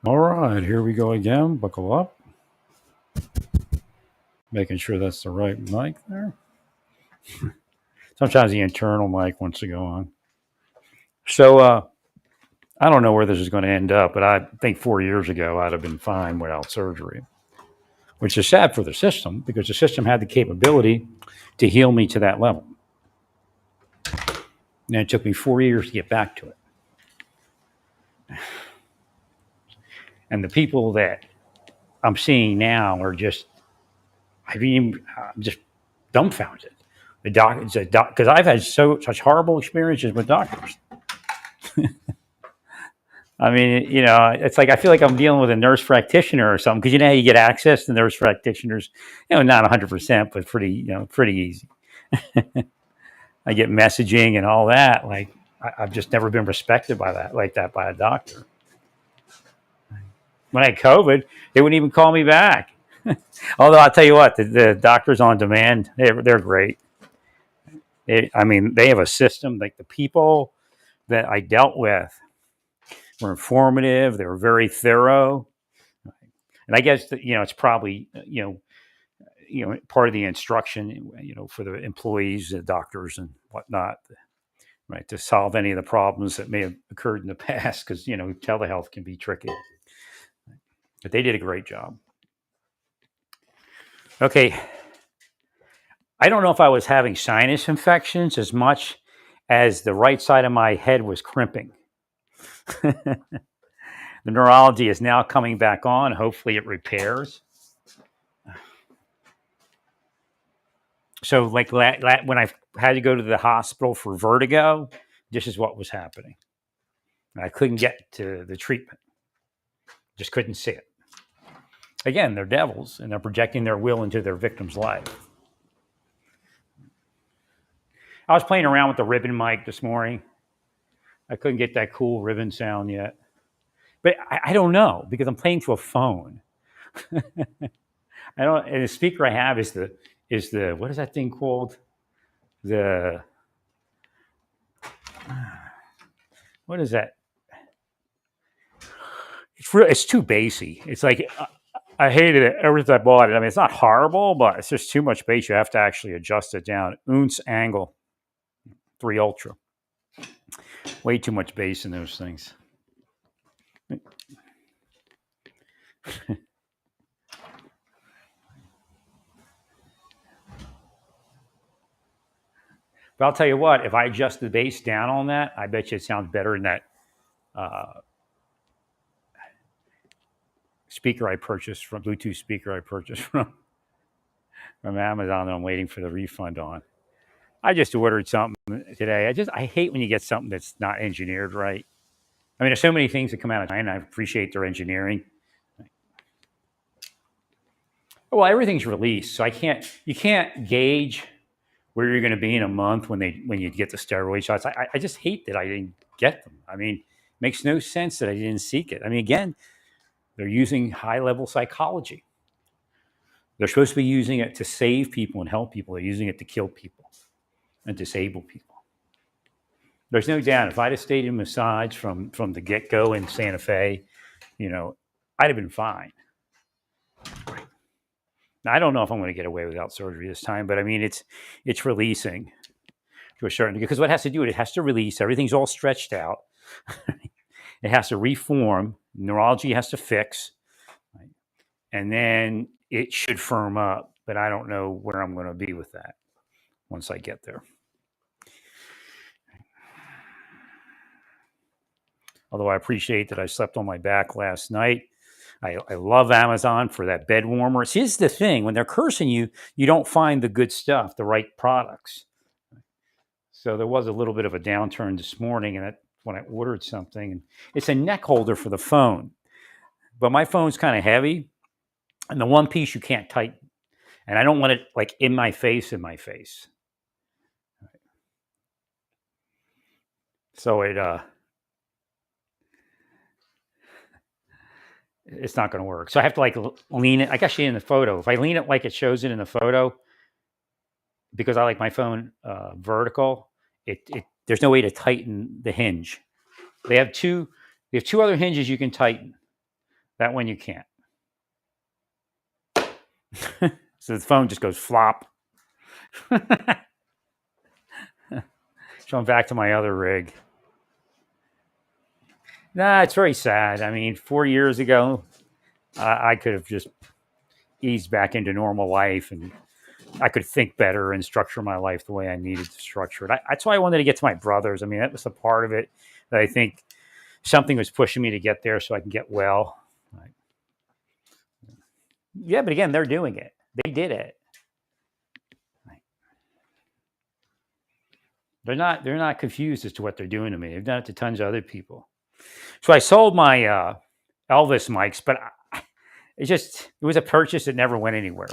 All right, here we go again. Buckle up. Making sure that's the right mic there. Sometimes the internal mic wants to go on. So I don't know where this is going to end up, but I think 4 years ago I'd have been fine without surgery, which is sad for the system because the system had the capability to heal me to that level. And it took me 4 years to get back to it. And the people that I'm seeing now are just, I'm just dumbfounded. The doc, because I've had such horrible experiences with doctors. I mean, it's like I feel like I'm dealing with a nurse practitioner or something because you know how you get access to nurse practitioners, not 100%, but pretty easy. I get messaging and all that. Like I've just never been respected by that, like that by a doctor. When I had COVID, they wouldn't even call me back. Although I'll tell you what, the doctors on demand, they're great. They have a system. Like the people that I dealt with were informative. They were very thorough. And I guess that, it's probably part of the instruction for the employees, the doctors, and whatnot, right, to solve any of the problems that may have occurred in the past, because telehealth can be tricky. But they did a great job. Okay, I don't know if I was having sinus infections as much as the right side of my head was crimping. The neurology is now coming back on. Hopefully, it repairs. So, like when I had to go to the hospital for vertigo, this is what was happening. I couldn't get to the treatment. Just couldn't see it. Again, they're devils, and they're projecting their will into their victim's life. I was playing around with the ribbon mic this morning. I couldn't get that cool ribbon sound yet. But I don't know because I'm playing to a phone. I don't. And the speaker I have is the what is that thing called? The what is that? It's too bassy. It's like I hated it ever since I bought it. I mean, it's not horrible, but it's just too much bass. You have to actually adjust it down. Unce Angle 3 Ultra. Way too much bass in those things. But I'll tell you what, if I adjust the bass down on that, I bet you it sounds better in that speaker I purchased from Bluetooth speaker I purchased from Amazon that I'm waiting for the refund on. I just ordered something today. I hate when you get something that's not engineered right. I mean, there's so many things that come out of China. I appreciate their engineering. Well, everything's released, so you can't gauge where you're going to be in a month when you get the steroid shots. I just hate that I didn't get them. I mean, it makes no sense that I didn't seek it. I mean, again, they're using high level psychology. They're supposed to be using it to save people and help people. They're using it to kill people and disable people. There's no doubt if I'd have stayed in massage from the get go in Santa Fe, I'd have been fine. Now, I don't know if I'm going to get away without surgery this time, but I mean, it's releasing to a certain degree because what it has to do, it has to release. Everything's all stretched out. It has to reform. Neurology has to fix, right? And then it should firm up. But I don't know where I'm going to be with that once I get there. Although I appreciate that I slept on my back last night. I love Amazon for that bed warmer. See, this is the thing. When they're cursing you, you don't find the good stuff, the right products. So there was a little bit of a downturn this morning, and when I ordered something. And it's a neck holder for the phone. But my phone's kind of heavy, and the one piece you can't tighten. And I don't want it like in my face. So it's not going to work. So I have to like lean it. I got you in the photo. If I lean it like it shows it in the photo, because I like my phone vertical, there's no way to tighten the hinge. They have two other hinges you can tighten. That one you can't. So the phone just goes flop. So I'm back to my other rig. Nah, it's very sad. I mean, 4 years ago, I could have just eased back into normal life, and I could think better and structure my life the way I needed to structure it. That's why I wanted to get to my brothers. I mean, that was a part of it that I think something was pushing me to get there so I can get well. Right. Yeah, but again, they're doing it. They did it. Right. They're not confused as to what they're doing to me. They've done it to tons of other people. So I sold my Elvis mics, but it was a purchase that never went anywhere.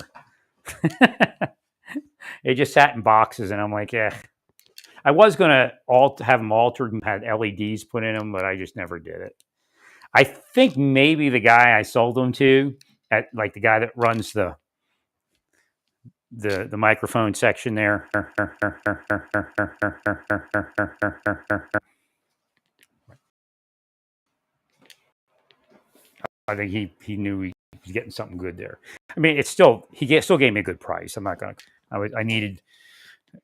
It just sat in boxes, and I'm like, yeah. I was gonna have them altered and had LEDs put in them, but I just never did it. I think maybe the guy I sold them to, at like the guy that runs the microphone section there. I think he knew he was getting something good there. I mean, still gave me a good price. I'm not gonna. I needed,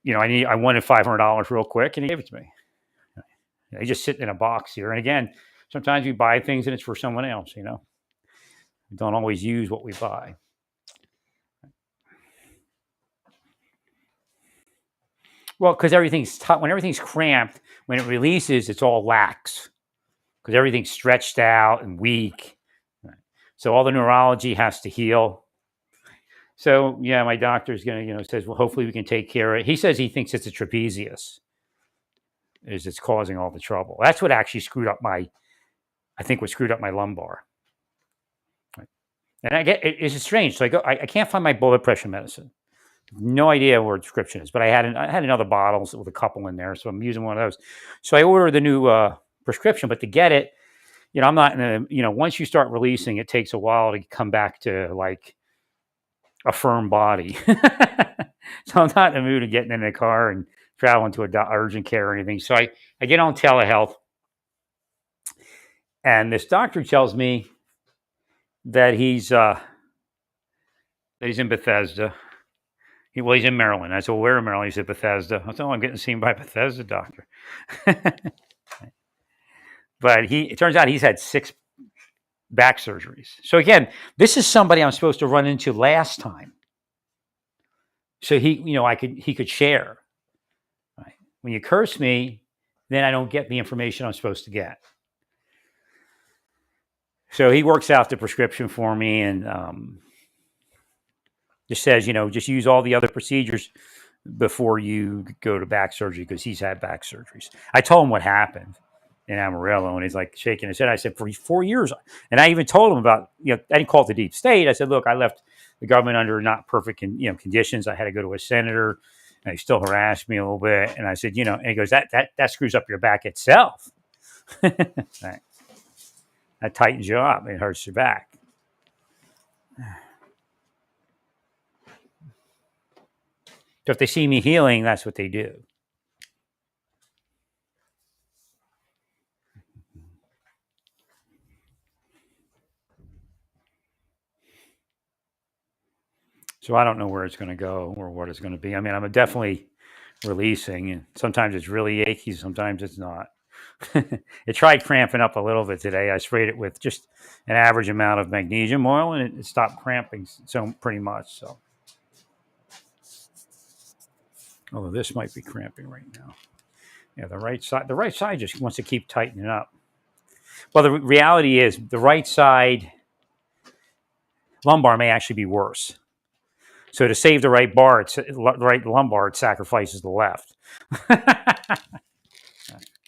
I wanted $500 real quick, and he gave it to me. They just sit in a box here. And again, sometimes we buy things and it's for someone else. We don't always use what we buy. Well, because when everything's cramped, when it releases, it's all lax because everything's stretched out and weak. So all the neurology has to heal. So yeah, my doctor's gonna, says, well, hopefully we can take care of it. He says he thinks it's a trapezius, it's causing all the trouble. That's what actually screwed up my lumbar. And it's strange. So I can't find my blood pressure medicine. No idea where the prescription is, but I had another bottle with a couple in there, so I'm using one of those. So I ordered the new prescription, but to get it, I'm not in a, once you start releasing, it takes a while to come back to like a firm body. So I'm not in the mood of getting in a car and traveling to urgent care or anything. So I get on telehealth, and this doctor tells me that he's in Bethesda. He's in Maryland. I said, well, where in Maryland? He said, Bethesda. I said, oh, I'm getting seen by a Bethesda doctor. But it turns out he's had 6 back surgeries. So again, this is somebody I'm supposed to run into last time. So he could share. Right? When you curse me, then I don't get the information I'm supposed to get. So he works out the prescription for me and just says, just use all the other procedures before you go to back surgery because he's had back surgeries. I told him what happened in Amarillo, and he's like shaking his head. I said, for 4 years. And I even told him about, I didn't call it the deep state. I said, look, I left the government under not perfect conditions. I had to go to a senator, and he still harassed me a little bit. And I said, and he goes, that screws up your back itself. Right. That tightens you up. It hurts your back. So if they see me healing, that's what they do. So I don't know where it's going to go or what it's going to be. I mean, I'm definitely releasing, and sometimes it's really achy, sometimes it's not. It tried cramping up a little bit today. I sprayed it with just an average amount of magnesium oil, and it stopped cramping so pretty much. So, although this might be cramping right now. Yeah, the right side just wants to keep tightening up. Well, the reality is the right side lumbar may actually be worse. So to save the right lumbar, it sacrifices the left.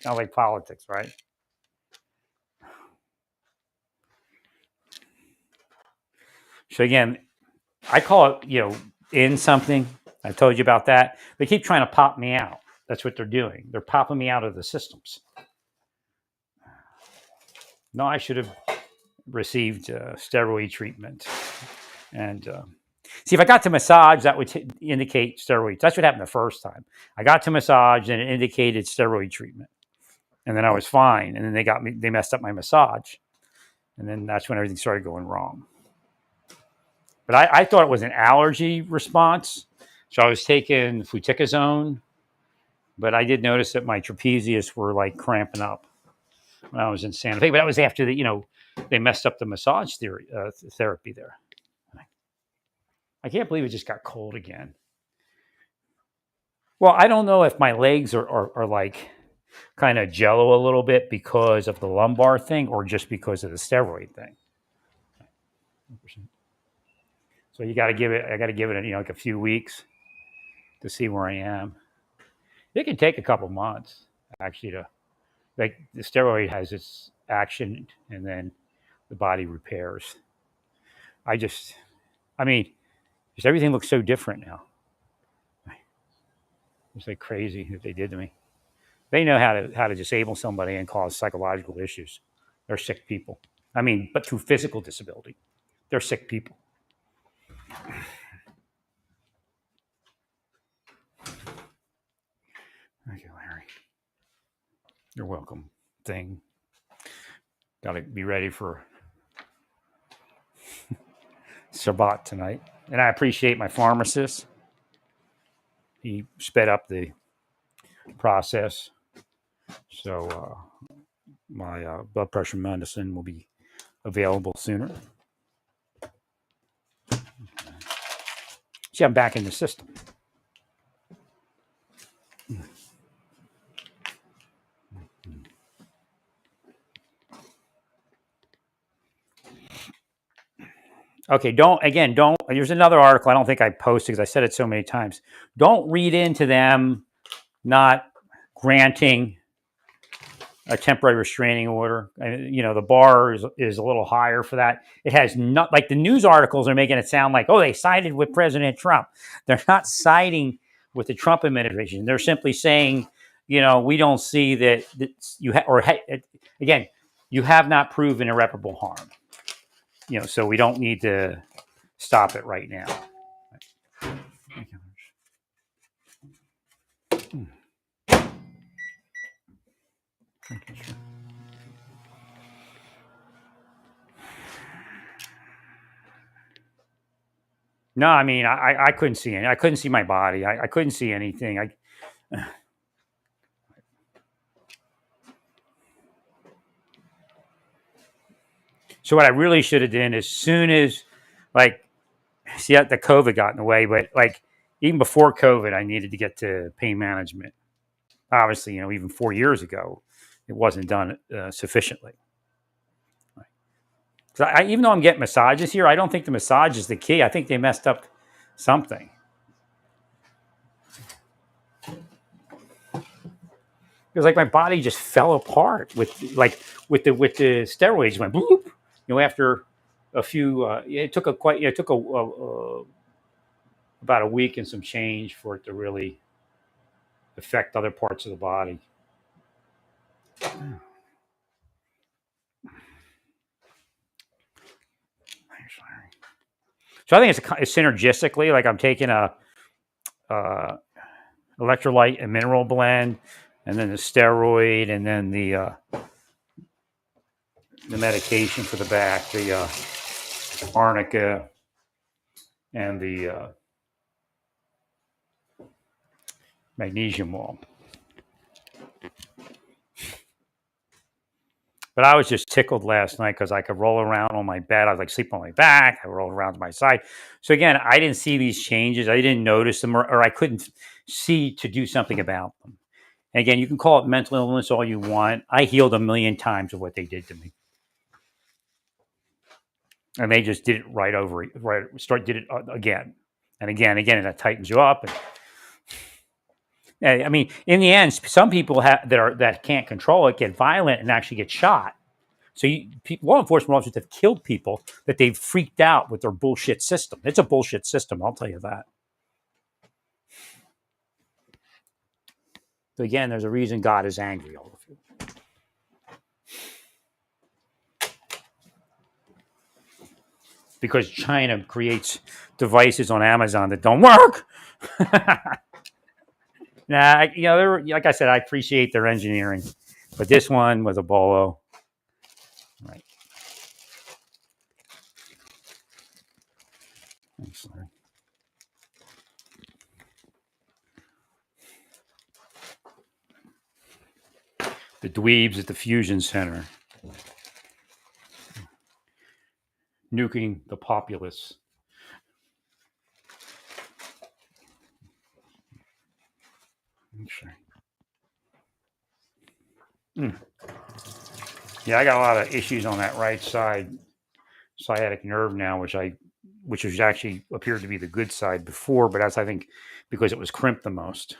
Not like politics, right? So again, I call it, in something. I told you about that. They keep trying to pop me out. That's what they're doing. They're popping me out of the systems. No, I should have received steroid treatment. And see, if I got to massage, that would indicate steroids. That's what happened the first time. I got to massage, and it indicated steroid treatment. And then I was fine. And then they messed up my massage. And then that's when everything started going wrong. But I thought it was an allergy response. So I was taking fluticasone, but I did notice that my trapezius were like cramping up when I was in Santa Fe. But that was after they messed up the massage therapy there. I can't believe it just got cold again. Well, I don't know if my legs are like kind of jello a little bit because of the lumbar thing or just because of the steroid thing. So I got to give it, like a few weeks to see where I am. It can take a couple months actually to, like, the steroid has its action and then the body repairs. I mean, just everything looks so different now. It's like crazy what they did to me. They know how to disable somebody and cause psychological issues. They're sick people. I mean, but through physical disability, they're sick people. Thank you, Larry. You're welcome. Thing. Got to be ready for Shabbat tonight. And I appreciate my pharmacist. He sped up the process. So my blood pressure medicine will be available sooner. See, I'm back in the system. Okay, don't, here's another article I don't think I posted because I said it so many times. Don't read into them not granting a temporary restraining order. The bar is a little higher for that. It has not, like the news articles are making it sound like, oh, they sided with President Trump. They're not siding with the Trump administration. They're simply saying, we don't see that again, you have not proven irreparable harm. So we don't need to stop it right now. Thank you. Thank you. No, I mean, I couldn't see any. I couldn't see my body. I couldn't see anything. So what I really should have done as soon as, like, see, the COVID got in the way, but like even before COVID, I needed to get to pain management. Obviously, even 4 years ago, it wasn't done sufficiently. Right. Even though I'm getting massages here, I don't think the massage is the key. I think they messed up something. Because like my body just fell apart with the steroids. Went bloop. After a few, it took about a week and some change for it to really affect other parts of the body. So I think it's synergistically, like I'm taking a electrolyte and mineral blend, and then the steroid, and then the medication for the back, the arnica, and the magnesium wall. But I was just tickled last night because I could roll around on my bed. I was like sleep on my back. I rolled around to my side. So again, I didn't see these changes. I didn't notice them, or I couldn't see to do something about them. And again, you can call it mental illness all you want. I healed a million times of what they did to me. And they just did it did it again and again, and that tightens you up. And I mean, in the end, some people that can't control it get violent and actually get shot. So law enforcement officers have killed people that they've freaked out with their bullshit system. It's a bullshit system, I'll tell you that. So again, there's a reason God is angry, all of you. Because China creates devices on Amazon that don't work. Nah, like I said, I appreciate their engineering, but this one was a bolo. Right. The dweebs at the Fusion Center, nuking the populace. Yeah, I got a lot of issues on that right side sciatic nerve now, which was actually appeared to be the good side before, but that's I think because it was crimped the most.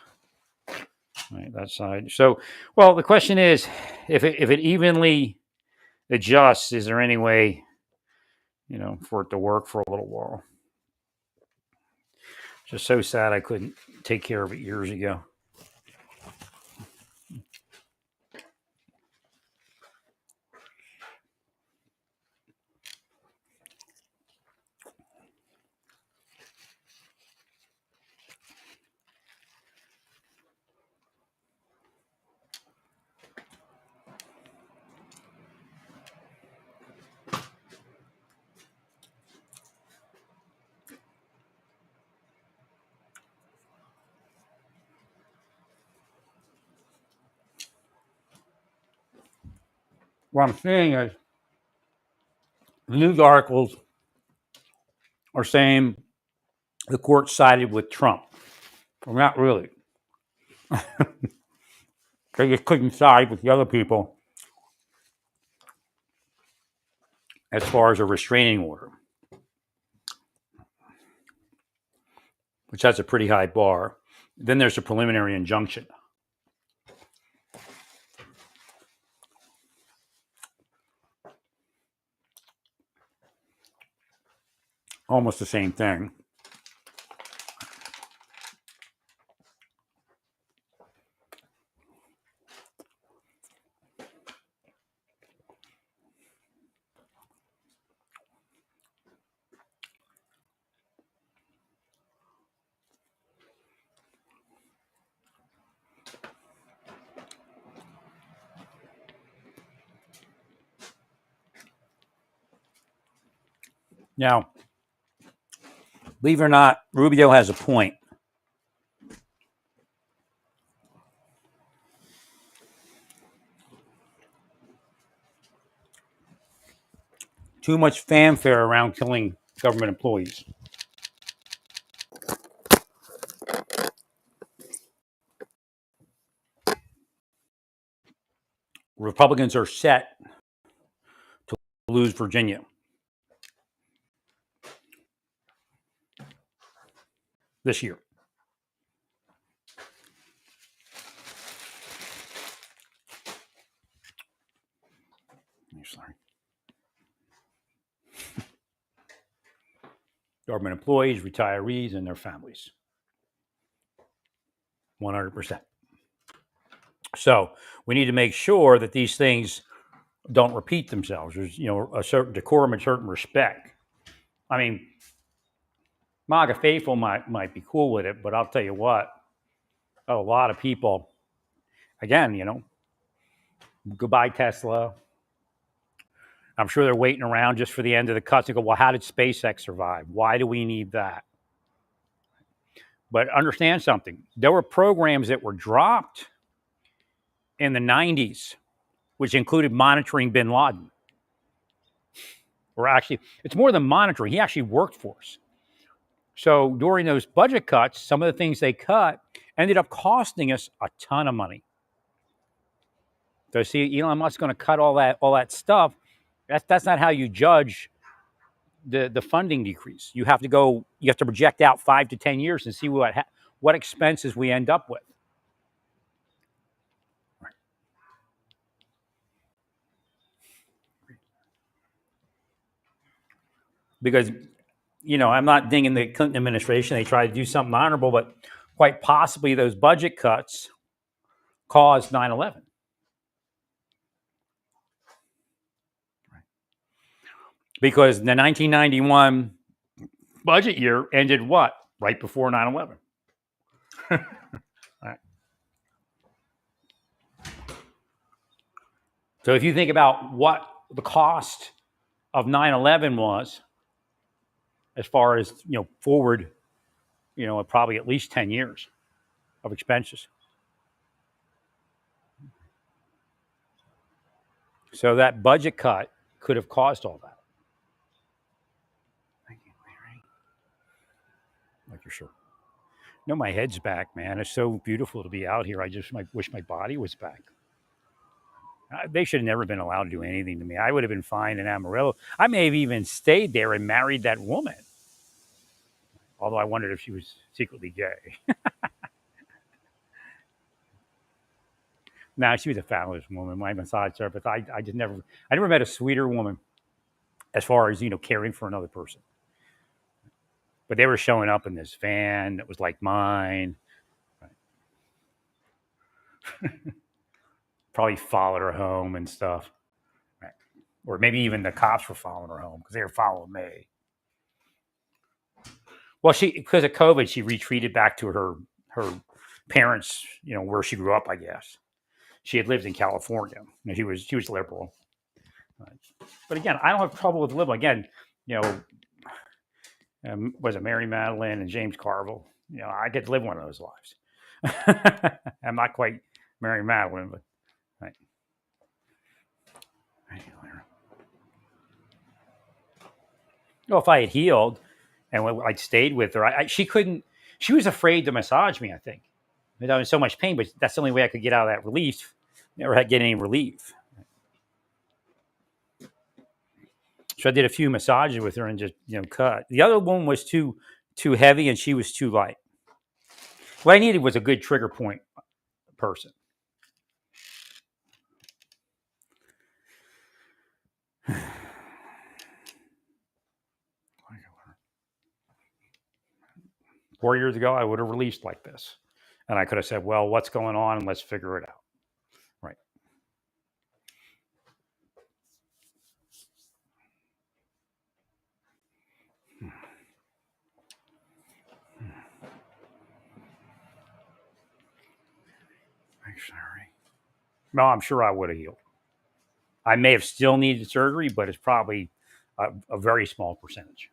Right, that side. So, well, the question is, if it evenly adjusts, is there any way, for it to work for a little while? Just so sad I couldn't take care of it years ago. What I'm saying is, the news articles are saying the court sided with Trump. Well, not really. They just couldn't side with the other people as far as a restraining order, which has a pretty high bar. Then there's a preliminary injunction. Almost the same thing. Now, believe it or not, Rubio has a point. Too much fanfare around killing government employees. Republicans are set to lose Virginia. This year. Sorry. Government employees, retirees, and their families. 100%. So we need to make sure that these things don't repeat themselves. There's, a certain decorum and certain respect. I mean, MAGA faithful might be cool with it, but I'll tell you what, a lot of people, again, goodbye Tesla. I'm sure they're waiting around just for the end of the cuts to go, well, how did SpaceX survive? Why do we need that? But understand something. There were programs that were dropped in the 90s, which included monitoring bin Laden. Or actually, it's more than monitoring. He actually worked for us. So during those budget cuts, some of the things they cut ended up costing us a ton of money. So see, Elon Musk's going to cut all that stuff. That's not how you judge the funding decrease. You have to project out 5 to 10 years and see what expenses we end up with. Because, I'm not dinging the Clinton administration. They tried to do something honorable, but quite possibly those budget cuts caused 9/11. Because the 1991 budget year ended what? Right before 9/11. Right. So if you think about what the cost of 9/11 was, as far as forward, probably at least 10 years of expenses. So that budget cut could have caused all that. Thank you, Larry. Like you're sure. No, my head's back, man. It's so beautiful to be out here. I just wish my body was back. They should have never been allowed to do anything to me. I would have been fine in Amarillo. I may have even stayed there and married that woman. Although I wondered if she was secretly gay. Nah, she was a fabulous woman, my massage therapist. I never met a sweeter woman as far as, caring for another person. But they were showing up in this van that was like mine. Probably followed her home and stuff. Right. Or maybe even the cops were following her home because they were following me. Well, because of COVID, she retreated back to her parents, where she grew up, I guess. She had lived in California. She was liberal. But again, I don't have trouble with liberal. Again, was it Mary Madeline and James Carville? I get to live one of those lives. I'm not quite Mary Madeline, but right. Well, if I had healed and I'd stayed with her, she couldn't. She was afraid to massage me. I think I was in so much pain, but that's the only way I could get out of that relief. Never had get any relief. So I did a few massages with her and just cut. The other one was too heavy and she was too light. What I needed was a good trigger point person. Four years ago, I would have released like this. And I could have said, well, what's going on? And let's figure it out. Right. I'm sorry. No, I'm sure I would have healed. I may have still needed surgery, but it's probably a very small percentage.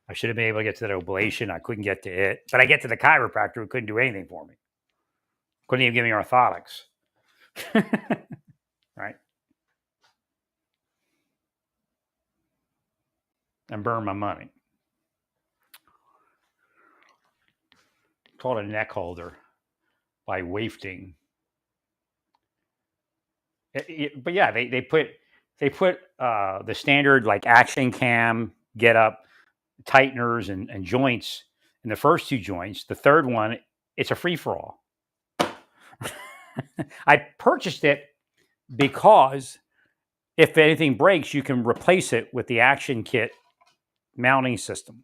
I should have been able to get to that oblation. I couldn't get to it. But I get to the chiropractor who couldn't do anything for me. Couldn't even give me orthotics. Right? And burn my money. It's called a neck holder by Wafting. But yeah, they put the standard like action cam, get up, tighteners and joints in the first two joints. The third one, it's a free for all. I purchased it because if anything breaks, you can replace it with the Action Kit mounting system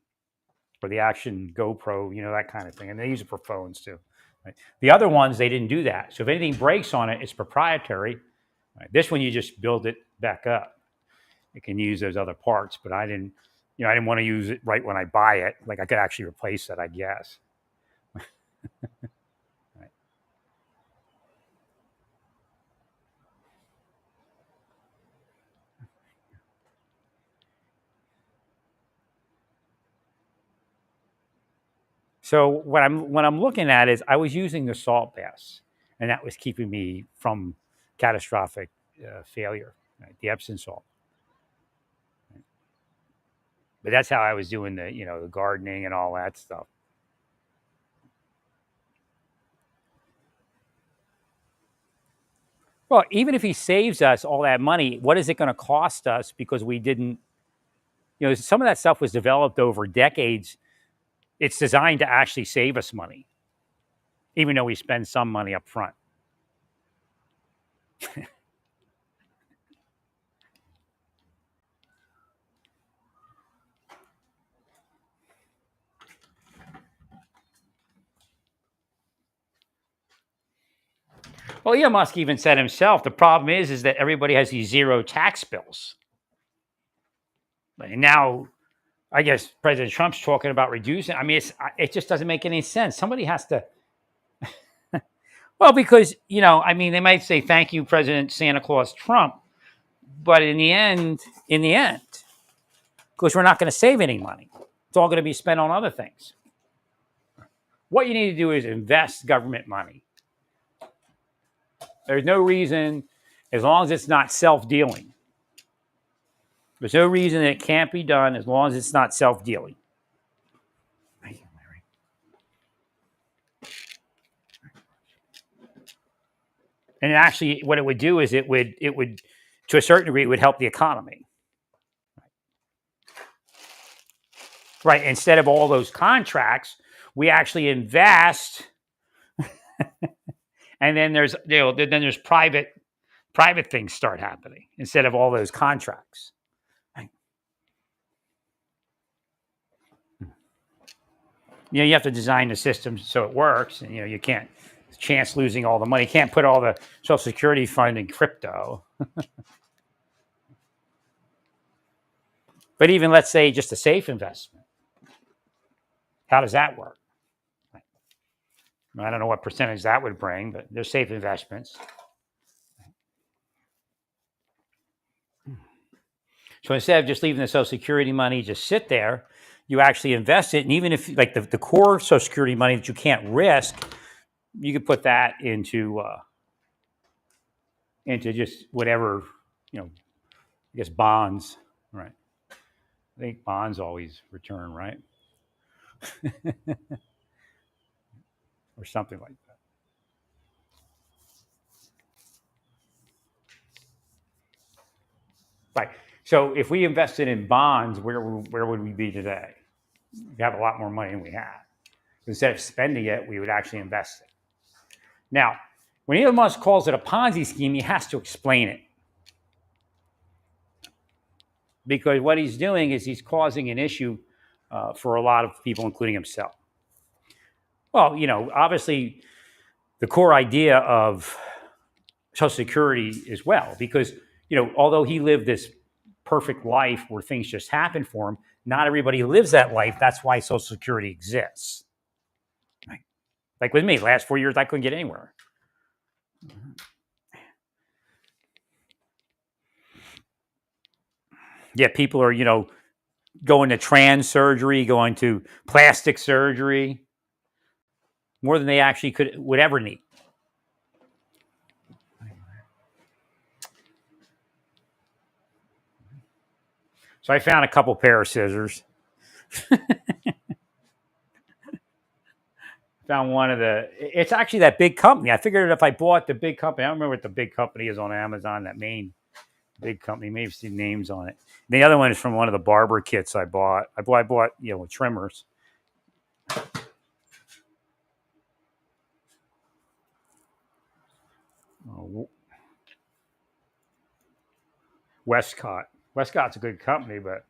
or the Action GoPro, that kind of thing. And they use it for phones too. Right? The other ones, they didn't do that. So if anything breaks on it, it's proprietary. Right? This one, you just build it back up. It can use those other parts, but I didn't want to use it right when I buy it. Like I could actually replace it, I guess. Right. So what I'm looking at is I was using the salt baths, and that was keeping me from catastrophic failure. Right? The Epsom salt. Right? But that's how I was doing the gardening and all that stuff. Well, even if he saves us all that money, what is it going to cost us because we didn't? Some of that stuff was developed over decades. It's designed to actually save us money, even though we spend some money up front. Well, Elon Musk even said himself, the problem is that everybody has these zero tax bills. And now, I guess President Trump's talking about reducing. I mean, it just doesn't make any sense. Somebody has to. Well, because, they might say, thank you, President Santa Claus Trump. But in the end, because we're not going to save any money. It's all going to be spent on other things. What you need to do is invest government money. There's no reason, as long as it's not self-dealing. There's no reason that it can't be done as long as it's not self-dealing. Thank you, Larry. And actually, what it would do is it would, to a certain degree, it would help the economy. Right. Instead of all those contracts, we actually invest, and then there's private things start happening instead of all those contracts. You have to design the system so it works, and you can't chance losing all the money. You can't put all the Social Security fund in crypto. But even, let's say, just a safe investment, how does that work? I don't know what percentage that would bring, but they're safe investments. So instead of just leaving the Social Security money just sit there, you actually invest it. And even if, like, the core Social Security money that you can't risk, you could put that into just whatever, I guess bonds, right? I think bonds always return, right? Or something like that. Right. So if we invested in bonds, where would we be today? We have a lot more money than we have. Instead of spending it, we would actually invest it. Now, when Elon Musk calls it a Ponzi scheme, he has to explain it. Because what he's doing is he's causing an issue for a lot of people, including himself. Well, obviously, the core idea of Social Security as well, because, although he lived this perfect life where things just happen for him, not everybody lives that life. That's why Social Security exists. Right? Like with me, last 4 years, I couldn't get anywhere. Yeah, people are, going to trans surgery, going to plastic surgery, more than they actually would ever need. So I found a couple pair of scissors. Found one of it's actually that big company. I figured if I bought the big company, I don't remember what the big company is on Amazon, that main big company, maybe see names on it. And the other one is from one of the barber kits I bought. I bought, with trimmers. Westcott. Westcott's a good company, but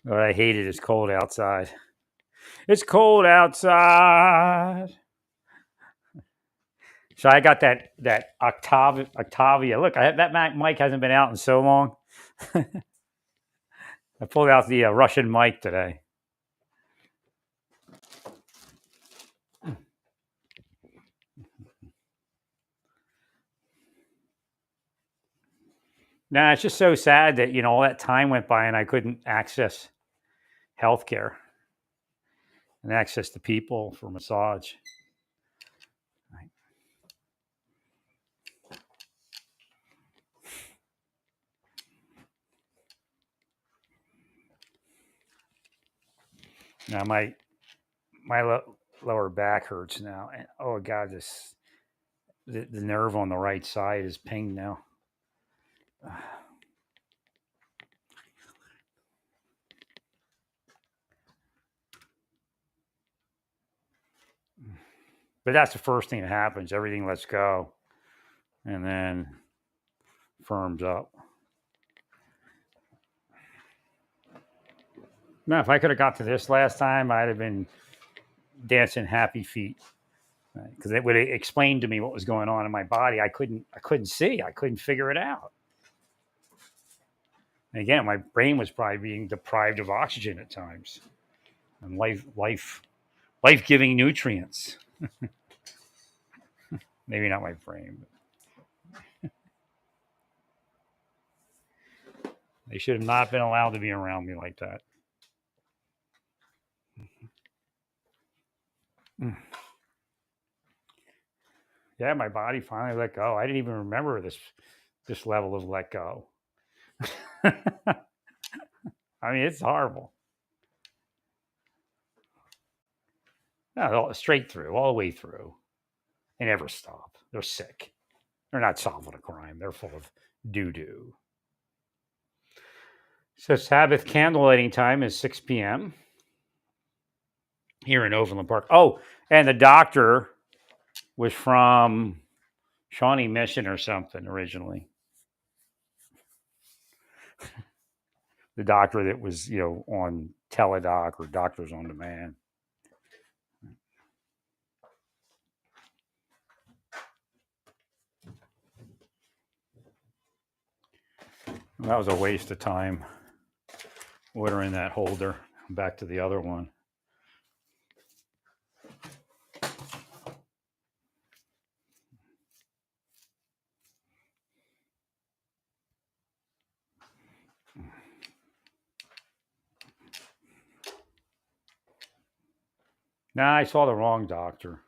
what I hate it is cold outside. It's cold outside. So I got that Octavia. Look, that mic hasn't been out in so long. I pulled out the Russian mic today. Nah, it's just so sad that, all that time went by and I couldn't access healthcare and access to people for massage. Right. Now my lower back hurts now, and oh god, the nerve on the right side is pinged now. But that's the first thing that happens. Everything lets go, and then firms up. Now, if I could have got to this last time, I'd have been dancing happy feet, because it would have explained to me what was going on in my body. I couldn't see. I couldn't figure it out. And again, my brain was probably being deprived of oxygen at times, and life-giving nutrients. Maybe not my brain, but they should have not been allowed to be around me like that. Mm. Yeah, my body finally let go. I didn't even remember this level of let go. I mean, it's horrible. No, straight through, all the way through. They never stop. They're sick. They're not solving a crime. They're full of doo doo. So Sabbath candlelighting time is 6 p.m. here in Overland Park. Oh, and the doctor was from Shawnee Mission or something originally. The doctor that was, on Teledoc or Doctors on Demand. That was a waste of time ordering that holder. Back to the other one. Nah, I saw the wrong doctor.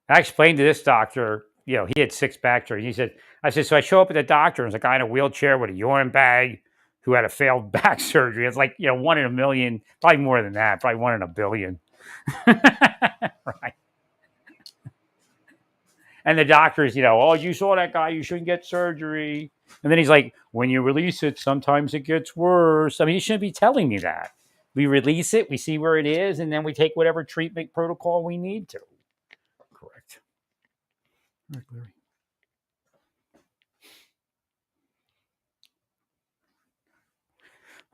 I explained to this doctor, he had 6 back surgery. I said, so I show up at the doctor, and there's a guy in a wheelchair with a urine bag who had a failed back surgery. It's like, 1 in a million, probably more than that, probably 1 in a billion. Right. And the doctor's, oh, you saw that guy, you shouldn't get surgery. And then he's like, when you release it, sometimes it gets worse. I mean, you shouldn't be telling me that. We release it, we see where it is, and then we take whatever treatment protocol we need to. Correct. Right, Larry.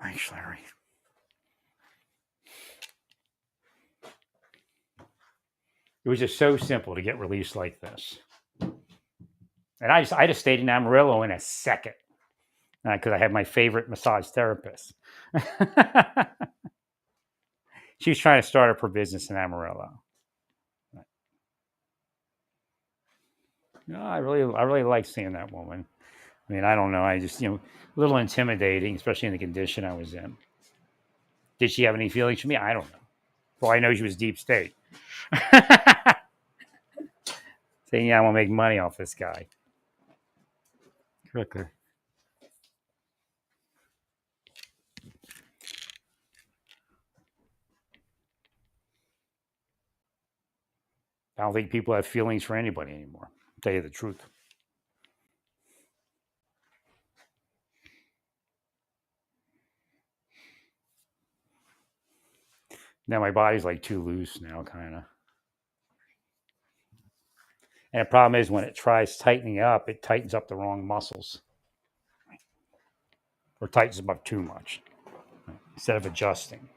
Thanks, Larry. It was just so simple to get released like this. And I just stayed in Amarillo in a second because I had my favorite massage therapist. She was trying to start up her business in Amarillo. I really like seeing that woman. I mean, I don't know. I just, a little intimidating, especially in the condition I was in. Did she have any feelings for me? I don't know. Well, I know she was deep state. Saying, yeah, I want to make money off this guy. Correct. I don't think people have feelings for anybody anymore. I'll tell you the truth. Now my body's like too loose now, kind of. And the problem is when it tries tightening up, it tightens up the wrong muscles or tightens them up too much instead of adjusting.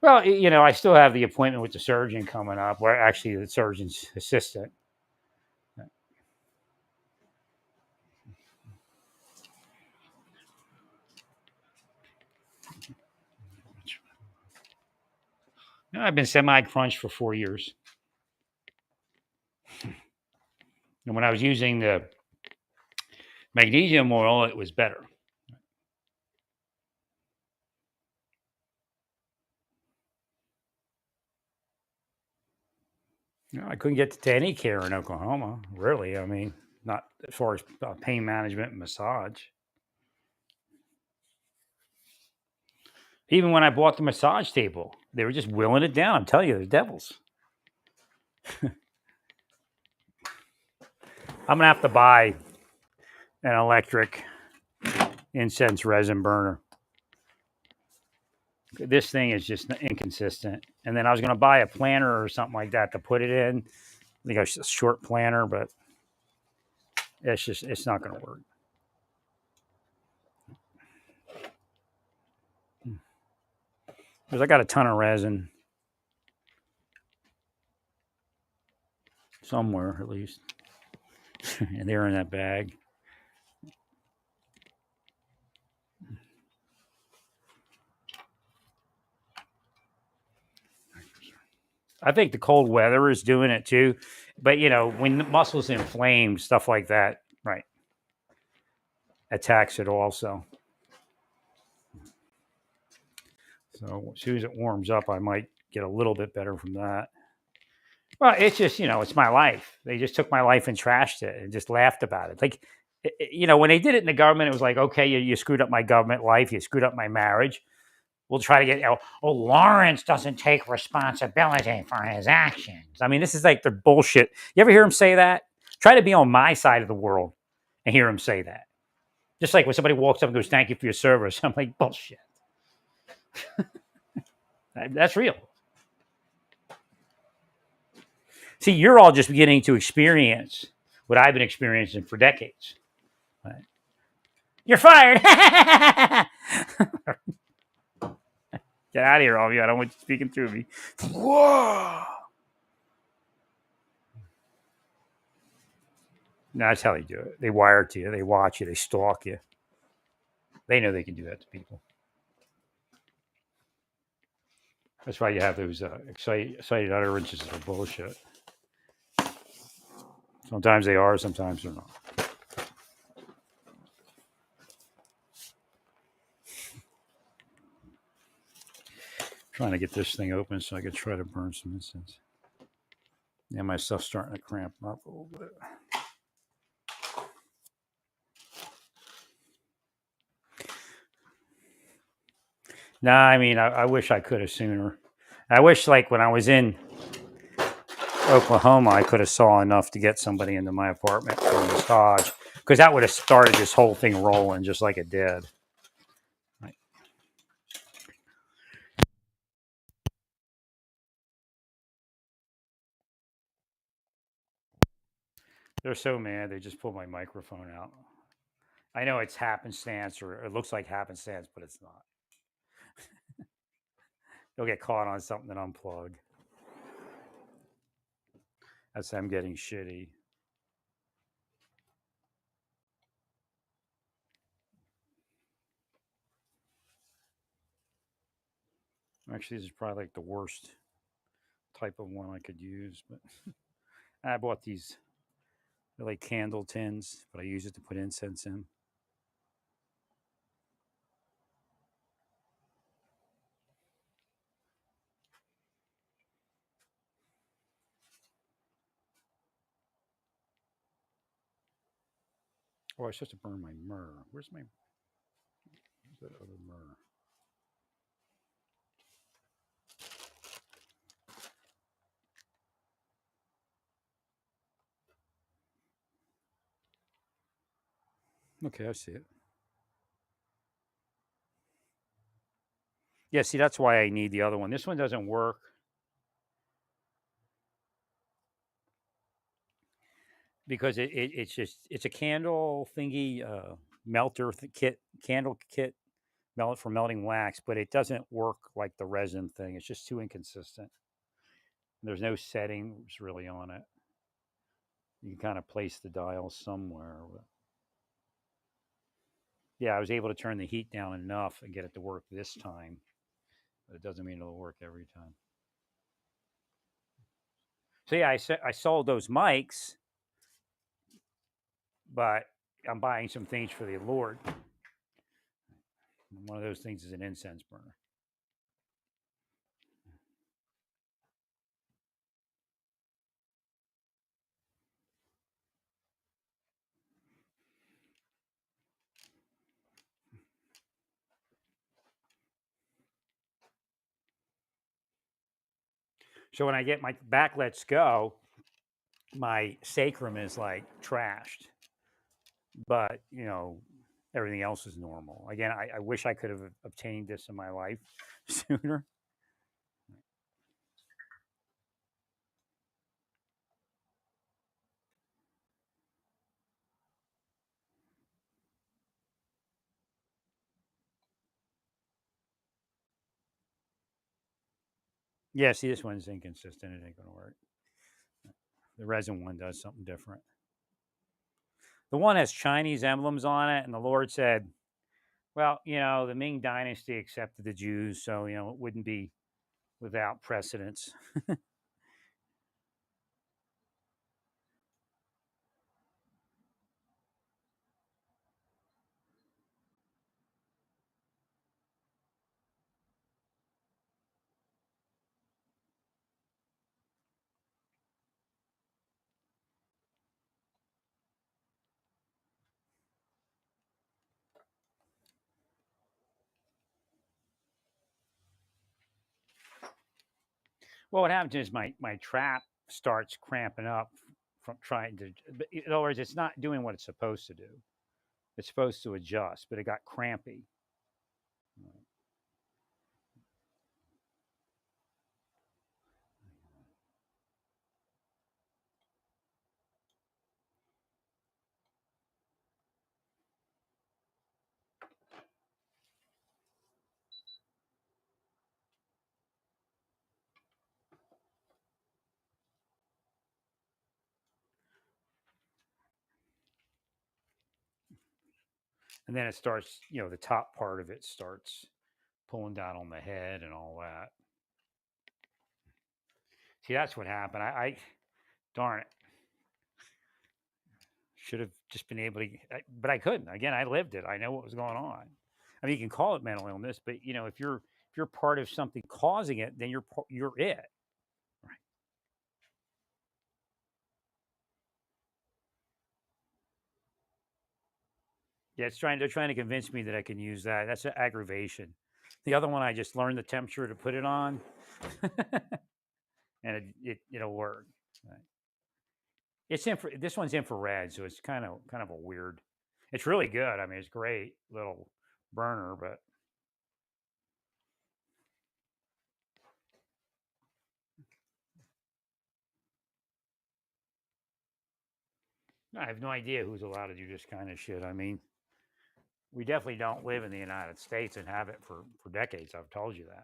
Well, I still have the appointment with the surgeon coming up, where actually the surgeon's assistant. I've been semi-crunched for 4 years. And when I was using the magnesium oil, it was better. I couldn't get to any care in Oklahoma, really. I mean, not as far as pain management and massage. Even when I bought the massage table, they were just wheeling it down. I'm telling you, they're devils. I'm going to have to buy an electric incense resin burner. This thing is just inconsistent. And then I was going to buy a planter or something like that to put it in. I think it's a short planter, but it's not going to work. Because I got a ton of resin somewhere, at least. And they're in that bag. I think the cold weather is doing it too. But, when the muscles inflame, stuff like that, right, attacks it also. So as soon as it warms up, I might get a little bit better from that. Well, it's just, it's my life. They just took my life and trashed it and just laughed about it. Like, when they did it in the government, it was like, okay, you screwed up my government life. You screwed up my marriage. We'll try to get, Lawrence doesn't take responsibility for his actions. I mean, this is like the bullshit. You ever hear him say that? Try to be on my side of the world and hear him say that. Just like when somebody walks up and goes, thank you for your service. I'm like, bullshit. That's real. See, you're all just beginning to experience what I've been experiencing for decades. Right? You're fired. Get out of here, all of you. I don't want you speaking through me. Whoa. No, that's how they do it. They wire it to you. They watch you. They stalk you. They know they can do that to people. That's why you have those excited utterances of bullshit. Sometimes they are, sometimes they're not. Trying to get this thing open so I could try to burn some incense. Yeah, my stuff's starting to cramp up a little bit. Nah, I mean, I wish I could have sooner. I wish, like, when I was in Oklahoma, I could have saw enough to get somebody into my apartment for a massage, because that would have started this whole thing rolling just like it did. Right. They're so mad they just pulled my microphone out. I know it's happenstance, or it looks like happenstance, but it's not. They'll get caught on something and unplug. That's them getting shitty. Actually, this is probably like the worst type of one I could use, but I bought these. They're like candle tins, but I use it to put incense in. Oh, I was supposed to burn my myrrh. Where's that other myrrh? Okay, I see it. Yeah, see, that's why I need the other one. This one doesn't work because it's a candle thingy melter kit, candle kit melt for melting wax, but it doesn't work like the resin thing. It's just too inconsistent. There's no settings really on it. You can kind of place the dial somewhere. Yeah, I was able to turn the heat down enough and get it to work this time, but it doesn't mean it'll work every time. So yeah, I sold those mics, but I'm buying some things for the Lord. One of those things is an incense burner. So when I get my back lets go, my sacrum is like trashed, but everything else is normal. Again, I wish I could have obtained this in my life sooner. Yeah, see, this one's inconsistent. It ain't gonna work. The resin one does something different. The one has Chinese emblems on it, and the Lord said, well, the Ming Dynasty accepted the Jews, so it wouldn't be without precedence. Well, what happens is my trap starts cramping up from trying to. In other words, it's not doing what it's supposed to do. It's supposed to adjust, but it got crampy. And then it starts, the top part of it starts pulling down on the head and all that. See, that's what happened. Darn it, should have just been able to, but I couldn't. Again, I lived it. I know what was going on. I mean, you can call it mental illness, but if you're part of something causing it, then you're it. Right. Yeah, they're trying to convince me that I can use that. That's an aggravation. The other one, I just learned the temperature to put it on, and it'll work. Right. This one's infrared, so it's kind of a weird. It's really good. I mean, it's great little burner, but I have no idea who's allowed to do this kind of shit. I mean, we definitely don't live in the United States and have it for decades. I've told you that.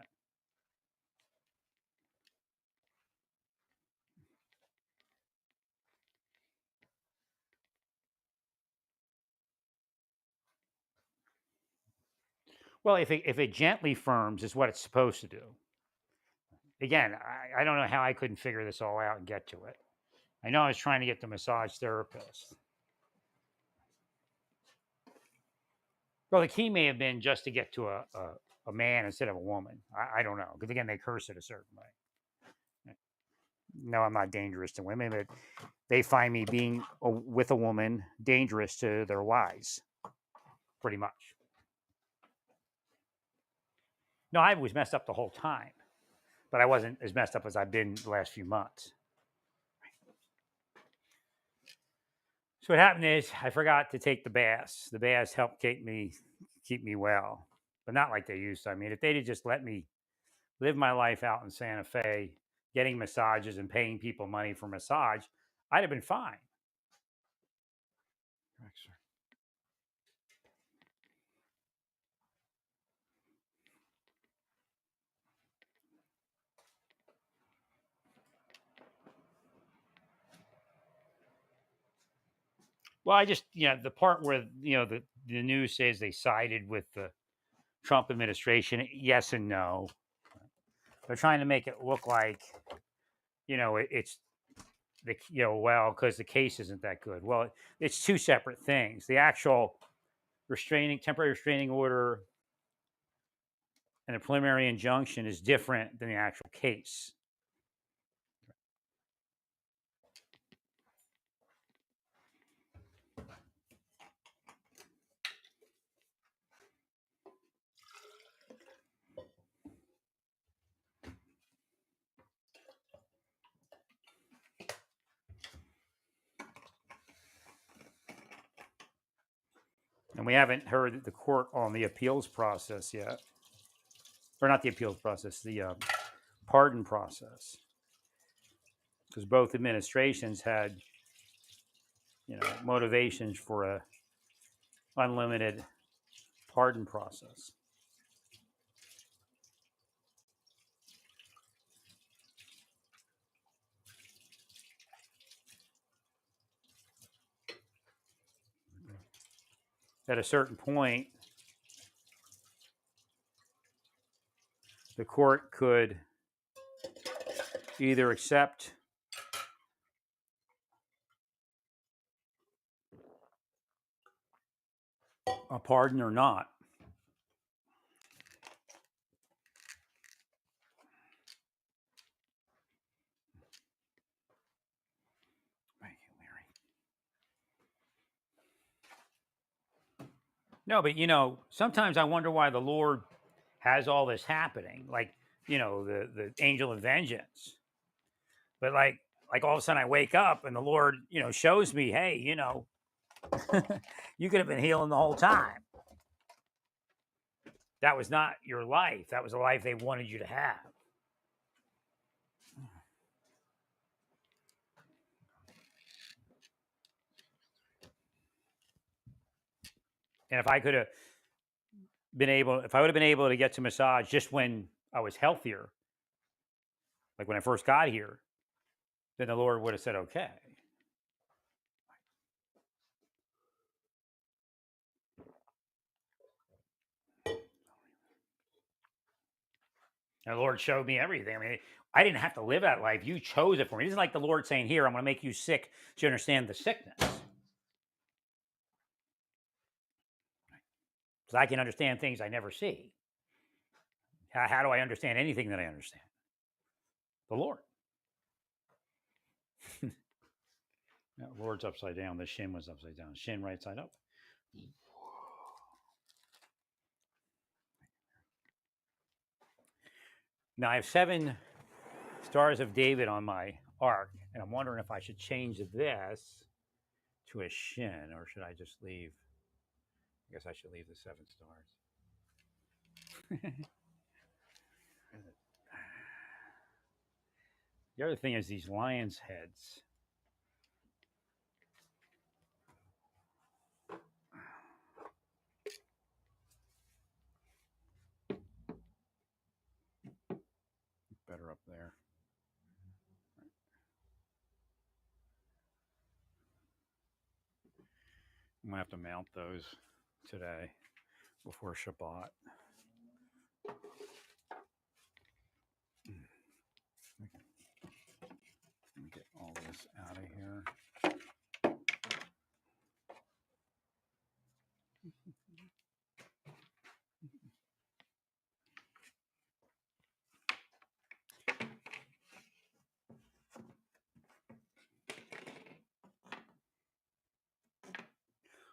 Well, if it gently firms is what it's supposed to do. Again, I don't know how I couldn't figure this all out and get to it. I know I was trying to get the massage therapist. Well, the key may have been just to get to a man instead of a woman. I don't know, because again, they curse it a certain way. No, I'm not dangerous to women, but they find me being with a woman dangerous to their wives, pretty much. No, I was messed up the whole time, but I wasn't as messed up as I've been the last few months. So what happened is I forgot to take the baths. The baths helped keep me well, but not like they used to. I mean, if they'd have just let me live my life out in Santa Fe, getting massages and paying people money for massage, I'd have been fine. Well, I just, the part where, the news says they sided with the Trump administration, yes and no. They're trying to make it look like, it's well, because the case isn't that good. Well, it's two separate things. The actual temporary restraining order and the preliminary injunction is different than the actual case. And we haven't heard the court on the appeals process yet, or not the appeals process, the pardon process, because both administrations had, motivations for a unlimited pardon process. At a certain point, the court could either accept a pardon or not. Thank you, Larry. No, but sometimes I wonder why the Lord has all this happening. Like, the angel of vengeance. But like all of a sudden I wake up and the Lord, shows me, hey, you could have been healing the whole time. That was not your life. That was a life they wanted you to have. And if I would have been able to get to massage just when I was healthier, like when I first got here, then the Lord would have said, okay. And the Lord showed me everything. I mean, I didn't have to live that life. You chose it for me. It isn't like the Lord saying, here, I'm going to make you sick so you understand the sickness. Because I can understand things I never see. How do I understand anything that I understand? The Lord. Lord's upside down. The shin was upside down. Shin right side up. Now I have 7 stars of David on my ark, and I'm wondering if I should change this to a shin, or should I just leave? I guess I should leave the 7 stars. The other thing is these lions' heads. Better up there. I'm gonna have to mount those today before Shabbat. Let me get all this out of here.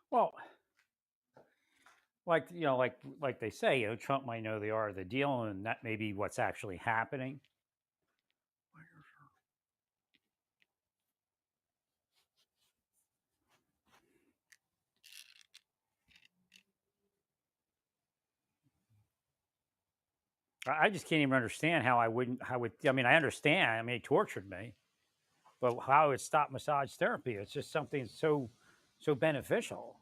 Well, like they say, Trump might know the art of the deal, and that may be what's actually happening. I just can't even understand how I wouldn't. I mean, I understand. I mean, it tortured me, but how it stopped massage therapy? It's just something so beneficial.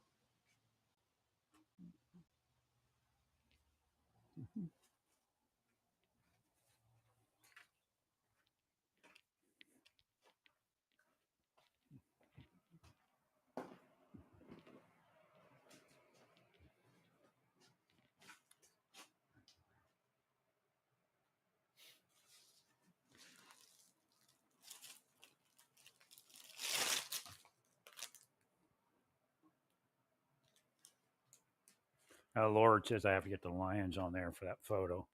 Lord says I have to get the lions on there for that photo.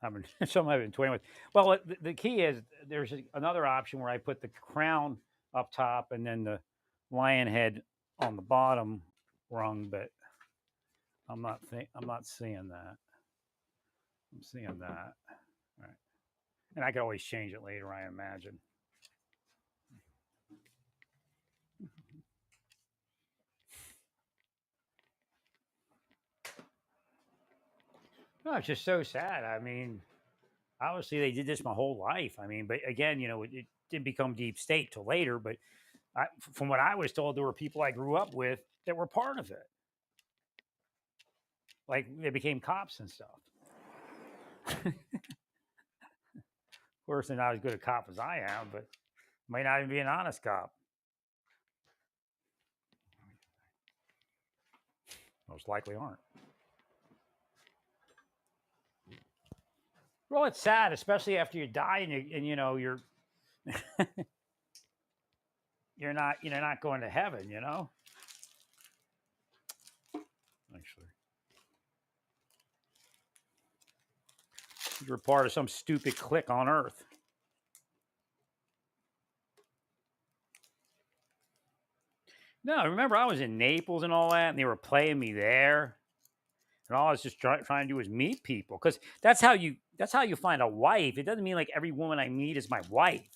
I've been I've been toying with. Well, the key is there's another option where I put the crown up top and then the lion head on the bottom rung, but I'm not seeing that. I'm seeing that. All right. And I could always change it later, I imagine. No, it's just so sad. I mean, obviously they did this my whole life. I mean, but again, it didn't become deep state till later. But from what I was told, there were people I grew up with that were part of it. Like they became cops and stuff. Of course, they're not as good a cop as I am, but might not even be an honest cop. Most likely aren't. Well, it's sad, especially after you die and you're you're not going to heaven. Actually, you're part of some stupid clique on Earth. No, remember I was in Naples and all that, and they were playing me there. And all I was just trying to do is meet people because that's how you find a wife. It doesn't mean like every woman I meet is my wife.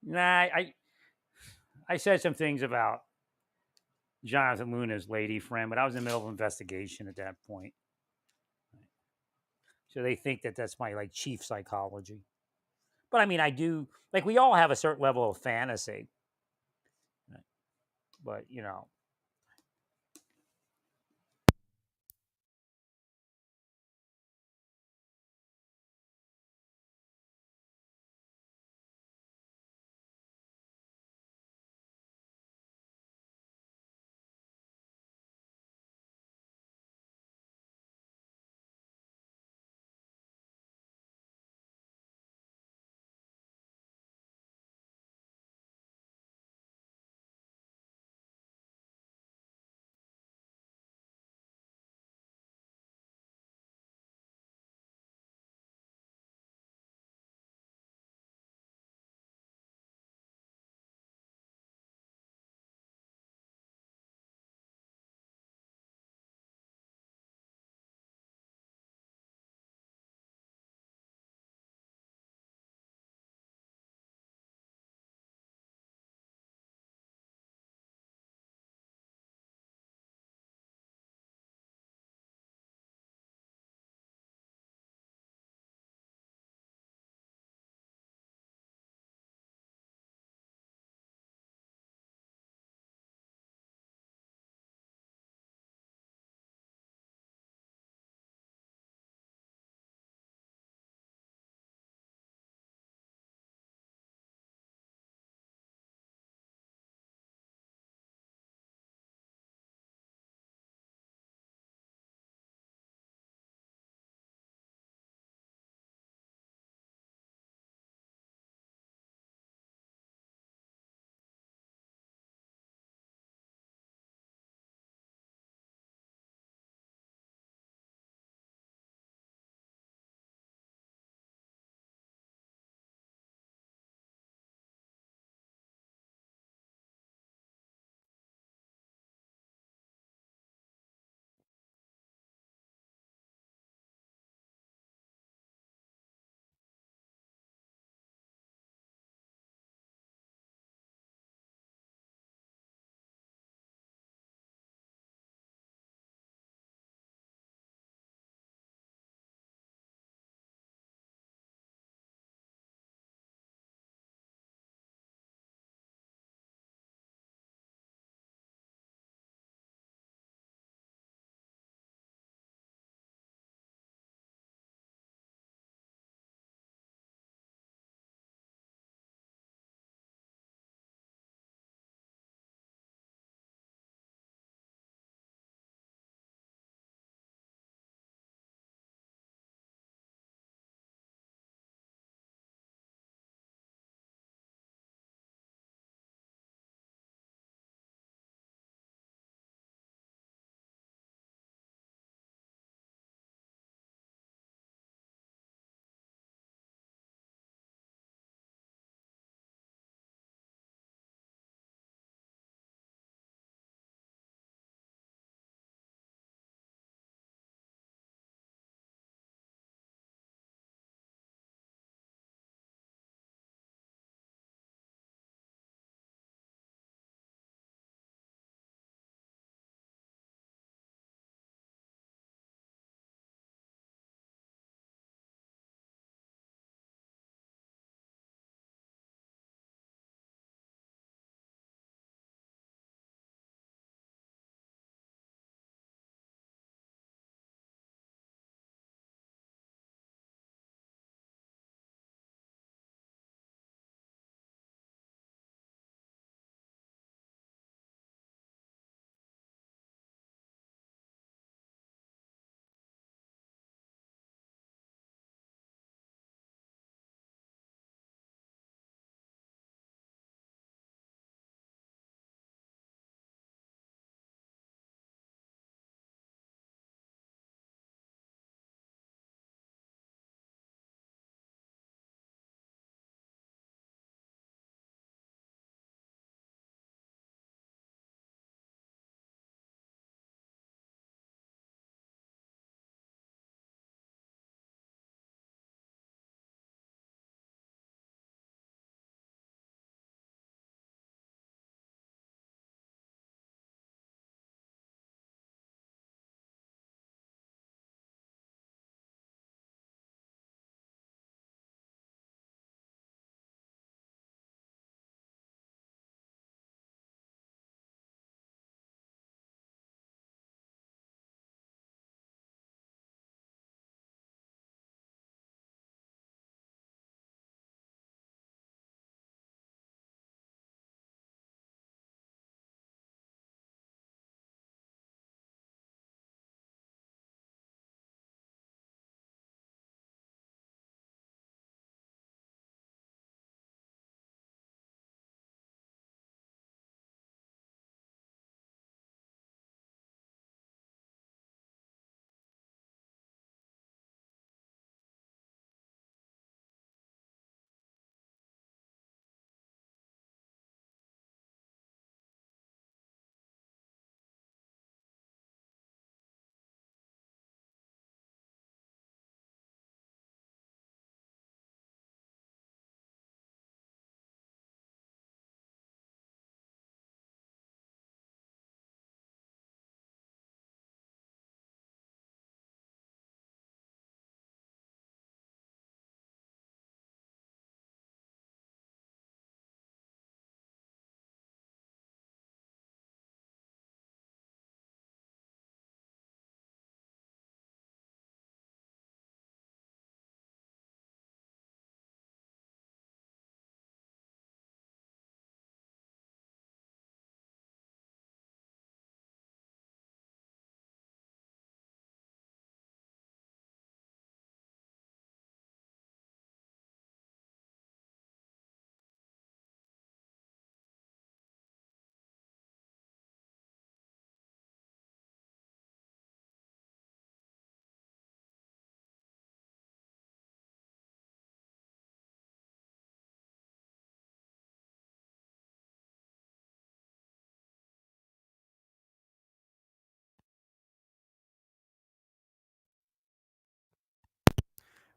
Nah, I said some things about Jonathan Luna's lady friend, but I was in the middle of an investigation at that point. So they think that that's my like chief psychology. But I mean, I do like we all have a certain level of fantasy, but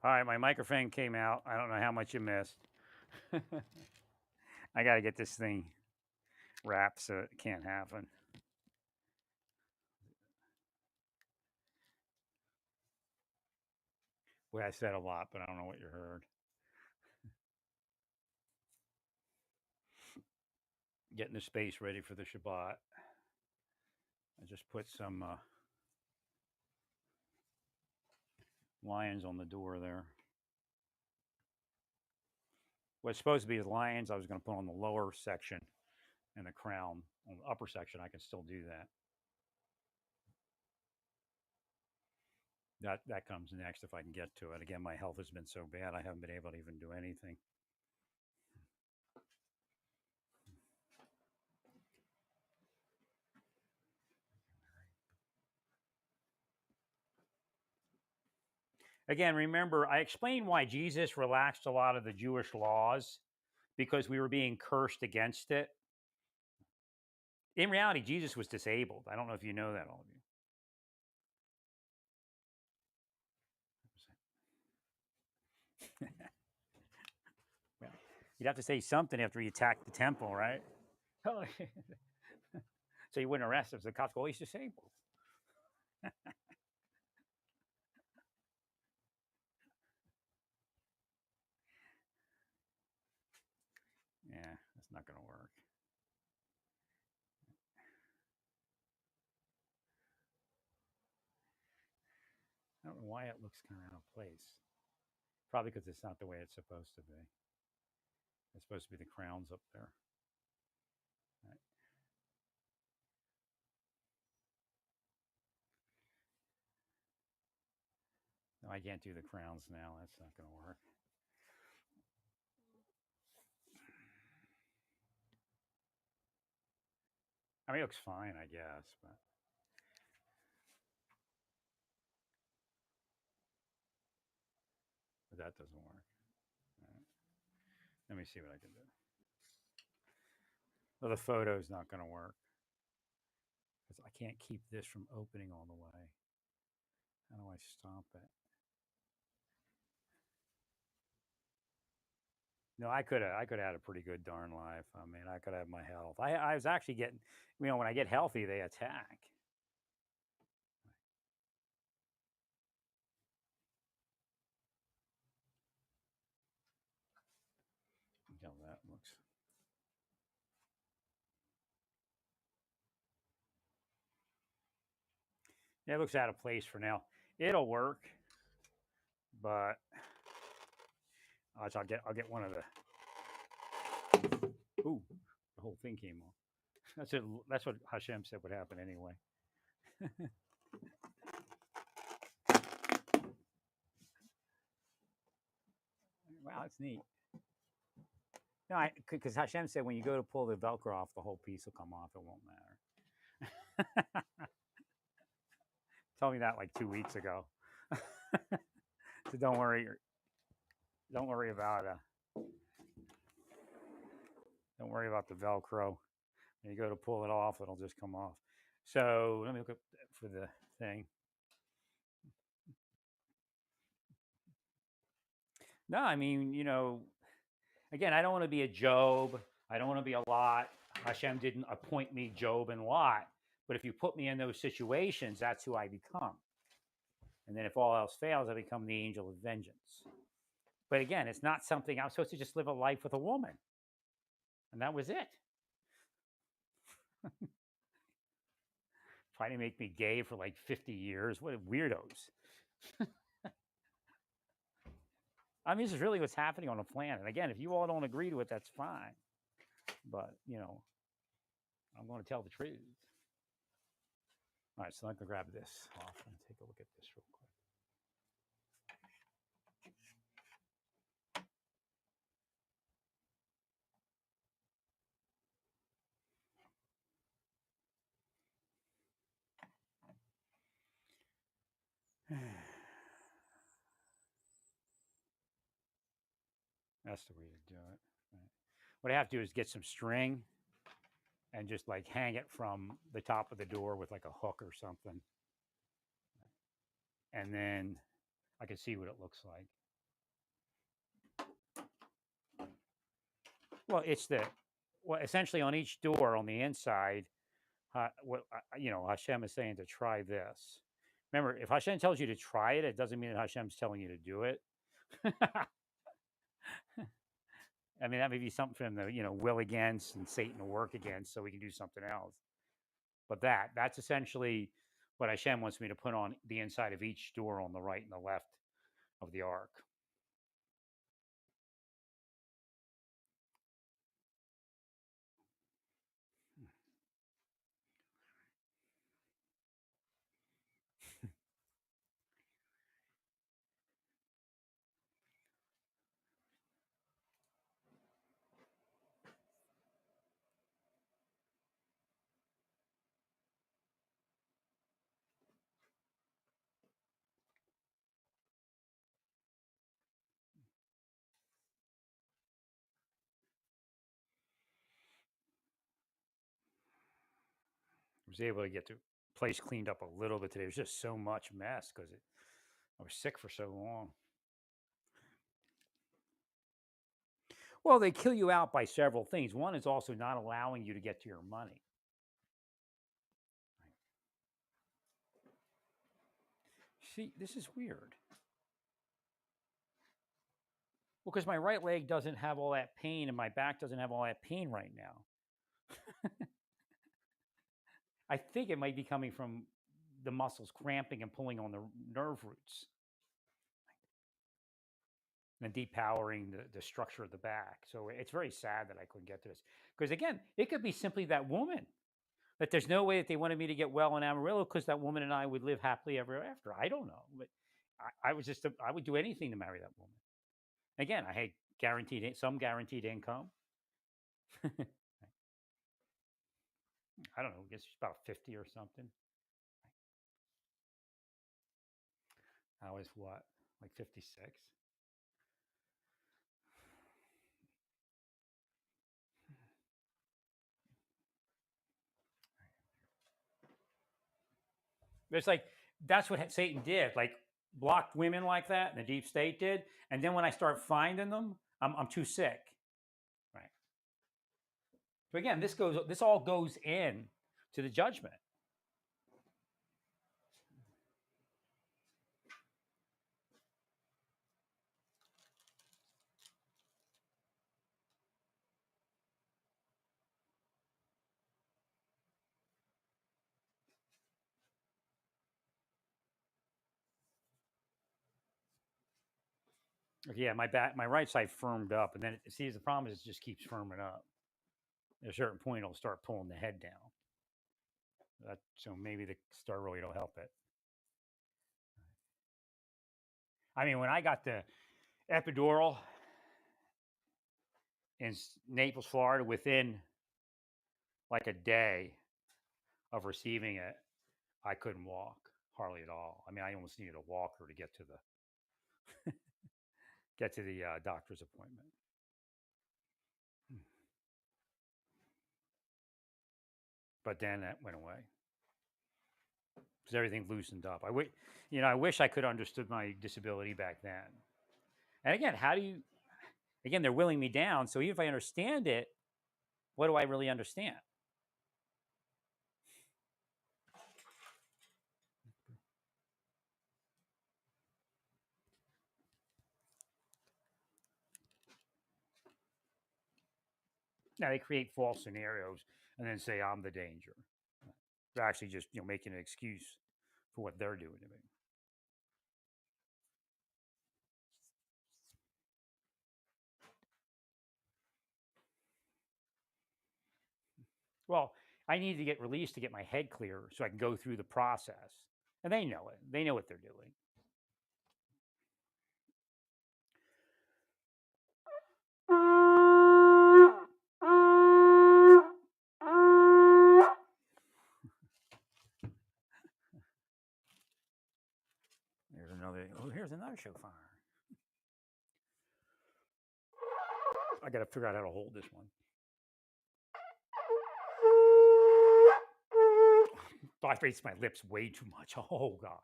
All right, my microphone came out. I don't know how much you missed. I got to get this thing wrapped so it can't happen. Well, I said a lot, but I don't know what you heard. Getting the space ready for the Shabbat. I just put some lions on the door there. What's supposed to be the lions, I was going to put on the lower section and the crown on the upper section. I can still do that. That comes next if I can get to it. Again, my health has been so bad, I haven't been able to even do anything. Again, remember, I explained why Jesus relaxed a lot of the Jewish laws because we were being cursed against it. In reality, Jesus was disabled. I don't know if you know that, all of you. Well, you'd have to say something after he attacked the temple, right? So you wouldn't arrest him. So the cops go, oh, he's disabled. Yeah, that's not going to work. I don't know why it looks kind of out of place. Probably because it's not the way it's supposed to be. It's supposed to be the crowns up there. Right. No, I can't do the crowns now. That's not going to work. I mean, it looks fine, I guess, but that doesn't work. Right. Let me see what I can do. Well, the photo's not going to work because I can't keep this from opening all the way. How do I stop it? No, I could have had a pretty good darn life. I mean, I could have my health. I was actually getting, when I get healthy, they attack. Look how that looks. Yeah, it looks out of place for now. It'll work, but I'll get one of the. Ooh, the whole thing came off. That's it. That's what Hashem said would happen anyway. Wow, that's neat. No, because Hashem said when you go to pull the Velcro off, the whole piece will come off. It won't matter. Told me that like 2 weeks ago. So don't worry. Don't worry about don't worry about the Velcro. When you go to pull it off, it'll just come off. So let me look up for the thing. No, I mean, again, I don't want to be a Job. I don't want to be a Lot. Hashem didn't appoint me Job and Lot. But if you put me in those situations, that's who I become. And then if all else fails, I become the angel of vengeance. But again, it's not something I'm supposed to just live a life with a woman. And that was it. Trying to make me gay for like 50 years. What weirdos. I mean, this is really what's happening on the planet. Again, if you all don't agree to it, that's fine. But, I'm going to tell the truth. All right, so I'm going to grab this off and take a look at this real quick. That's the way to do it. Right. What I have to do is get some string and just like hang it from the top of the door with like a hook or something. And then I can see what it looks like. Well, it's essentially on each door on the inside. Hashem is saying to try this. Remember, if Hashem tells you to try it, it doesn't mean that Hashem's telling you to do it. I mean, that may be something for him to, will against and Satan to work against so we can do something else. But that's essentially what Hashem wants me to put on the inside of each door on the right and the left of the ark. I was able to get the place cleaned up a little bit today. It was just so much mess because I was sick for so long. Well, they kill you out by several things. One is also not allowing you to get to your money. See, this is weird. Well, because my right leg doesn't have all that pain and my back doesn't have all that pain right now. I think it might be coming from the muscles cramping and pulling on the nerve roots and depowering the structure of the back. So it's very sad that I couldn't get to this. Because again, it could be simply that woman. That there's no way that they wanted me to get well in Amarillo because that woman and I would live happily ever after. I don't know. But I would do anything to marry that woman. Again, I had some guaranteed income. I don't know. I guess she's about 50 or something. I was what? Like 56? It's like that's what Satan did. Like blocked women like that, and the deep state did. And then when I start finding them, I'm too sick. Right. So again, this all goes in to the judgment. Yeah, my right side firmed up, and then the problem is it just keeps firming up. At a certain point, it'll start pulling the head down. So maybe the steroid will help it. I mean, when I got the epidural in Naples, Florida, within like a day of receiving it, I couldn't walk hardly at all. I mean, I almost needed a walker to get to the doctor's appointment. But then that went away because everything loosened up. I wish I could have understood my disability back then. And again, they're willing me down. So even if I understand it, what do I really understand? Now they create false scenarios and then say I'm the danger. They're actually just making an excuse for what they're doing to me. Well, I need to get released to get my head clear so I can go through the process. And they know it. They know what they're doing. Here's another shofar. I got to figure out how to hold this one. I raised my lips way too much. Oh, God.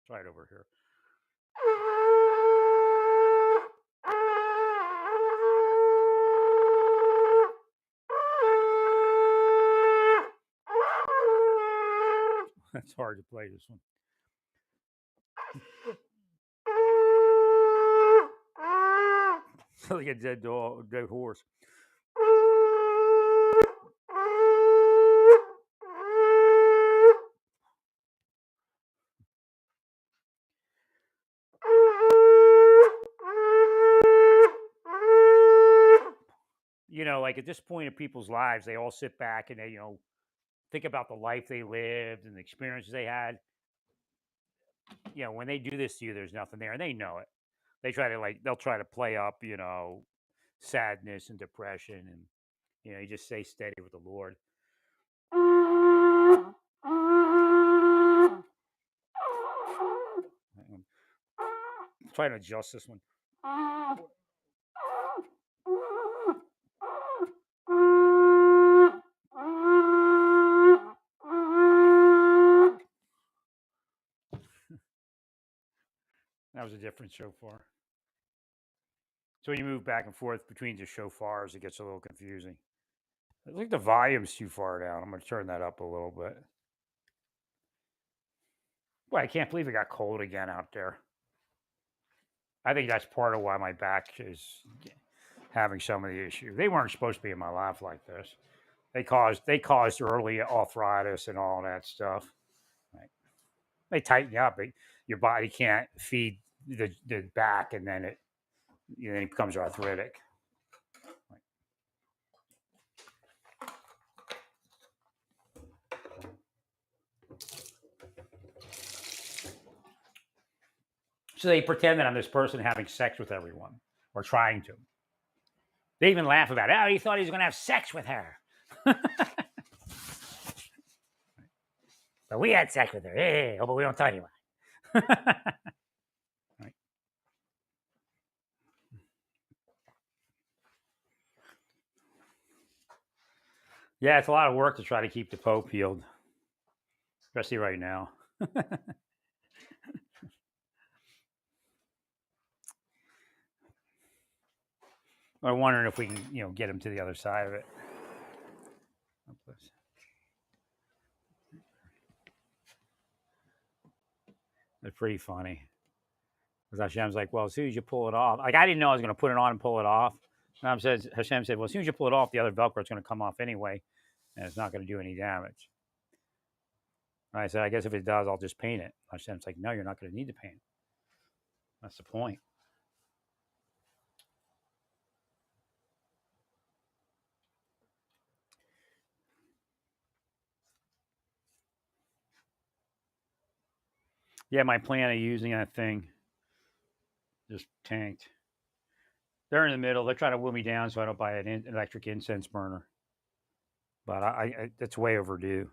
Try it over here. It's hard to play this one. Like a dead dog, dead horse. You know, like at this point in people's lives, they all sit back and they, think about the life they lived and the experiences they had. You know, when they do this to you, there's nothing there, and they know it. They'll try to play up, sadness and depression, and you just stay steady with the Lord. Try to adjust this one. That was a different shofar. So when you move back and forth between the shofars, it gets a little confusing. I think the volume's too far down. I'm going to turn that up a little bit. Boy, I can't believe it got cold again out there. I think that's part of why my back is having some of the issues. They weren't supposed to be in my life like this. They caused early arthritis and all that stuff. Right. They tighten you up. Your body can't feed the back, and then it becomes arthritic. Right. So they pretend that I'm this person having sex with everyone or trying to. They even laugh about it. Oh, he thought he was going to have sex with her. But we had sex with her. Hey, but we don't tell anyone. Right. Yeah, it's a lot of work to try to keep the Pope healed, especially right now. I'm wondering if we can, get him to the other side of it. It's pretty funny. Because Hashem's like, well, as soon as you pull it off, like I didn't know I was going to put it on and pull it off. Hashem said, well, as soon as you pull it off, the other Velcro is going to come off anyway, and it's not going to do any damage. And I said, I guess if it does, I'll just paint it. Hashem's like, no, you're not going to need to paint it. That's the point. Yeah, my plan of using that thing just tanked. They're in the middle. They're trying to wheel me down so I don't buy an electric incense burner. But I it's way overdue.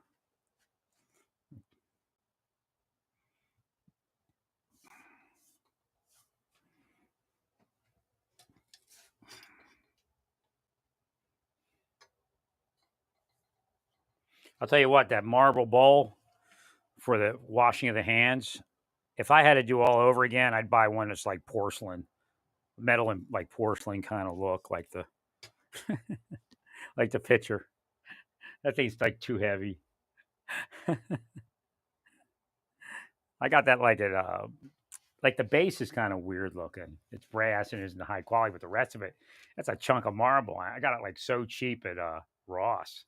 I'll tell you what, that marble bowl for the washing of the hands, if I had to do all over again, I'd buy one that's like porcelain, metal and like porcelain kind of look, like the like the picture. That thing's like too heavy. I got that like the base is kind of weird looking. It's brass and isn't high quality, but the rest of it, that's a chunk of marble. I got it like so cheap at Ross.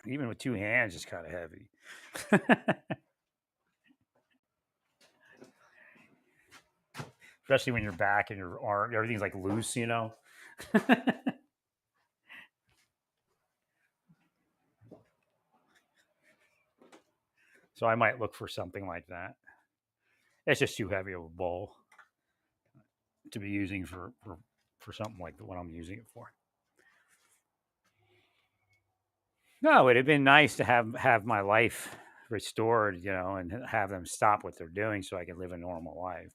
Even with two hands, it's kind of heavy. Especially when you're back and your arm, everything's like loose. So I might look for something like that. It's just too heavy of a bowl to be using for something like what I'm using it for. No, it'd have been nice to have my life restored, and have them stop what they're doing so I can live a normal life.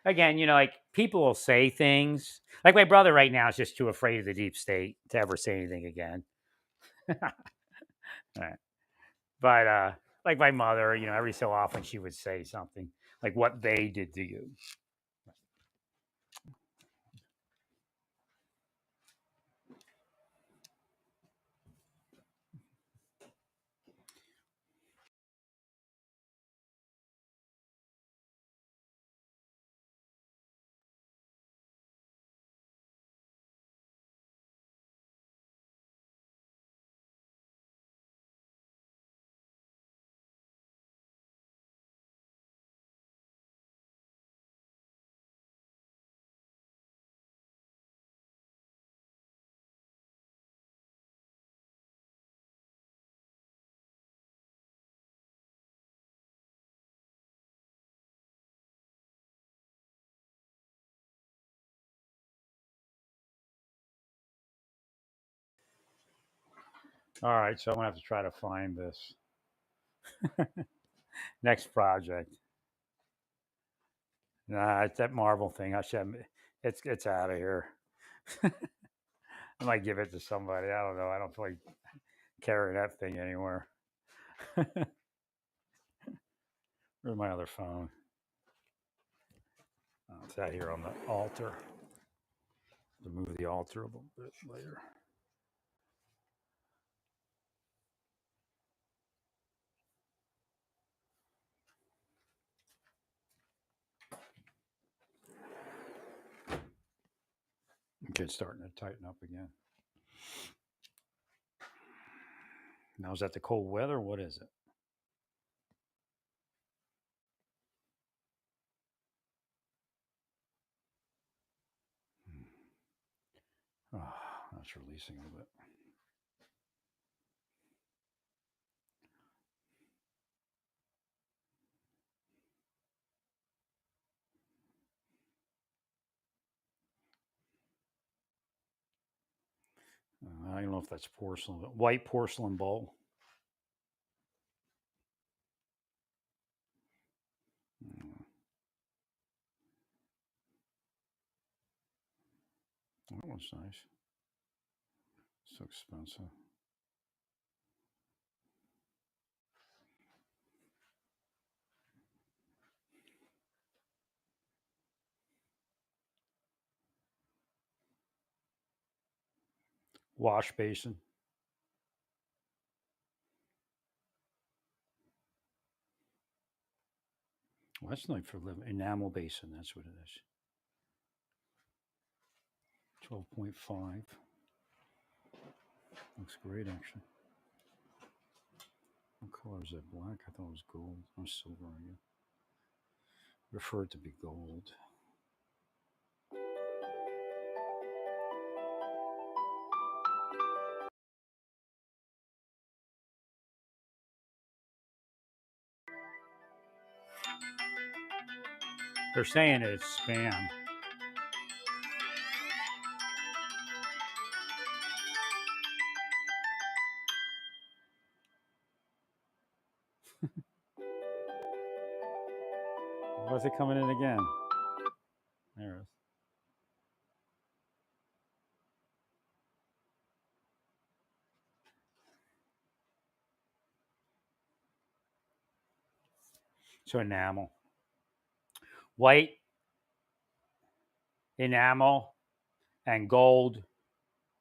Again, like people will say things. Like my brother right now is just too afraid of the deep state to ever say anything again. Right. But like my mother, every so often she would say something like what they did to you. All right, so I'm gonna have to try to find this next project. Nah, it's that Marvel thing. I should. It's out of here. I might give it to somebody. I don't know. I don't feel like carrying that thing anywhere. Where's my other phone? Oh, it's out here on the altar. To move the altar a little bit later. Okay, it's starting to tighten up again. Now, is that the cold weather? What is it? Oh, that's releasing a little bit. I don't know if that's porcelain, but white porcelain bowl. That one's nice. So expensive. Wash basin. Well, that's like for living. Enamel basin. That's what it is. 12.5. Looks great, actually. What color is that? Black? I thought it was gold. Or silver, I guess. Prefer it to be gold. They're saying it's spam. Why's it coming in again? There it is. So enamel. White enamel and gold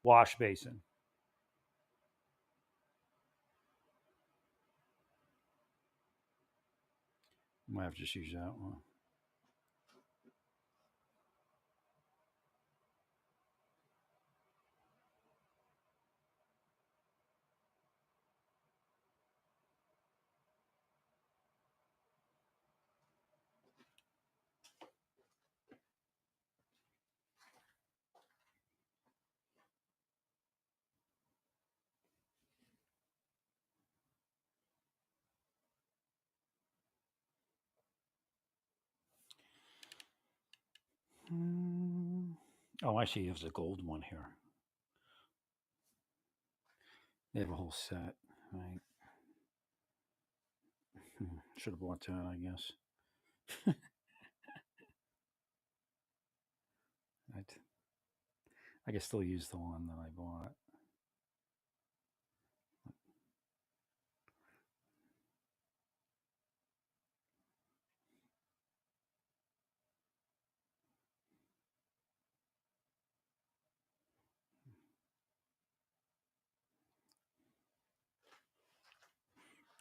wash basin. Might have to just use that one. Oh, I see. There's a gold one here. They have a whole set. Right. Should have bought that, I guess. I can still use the one that I bought.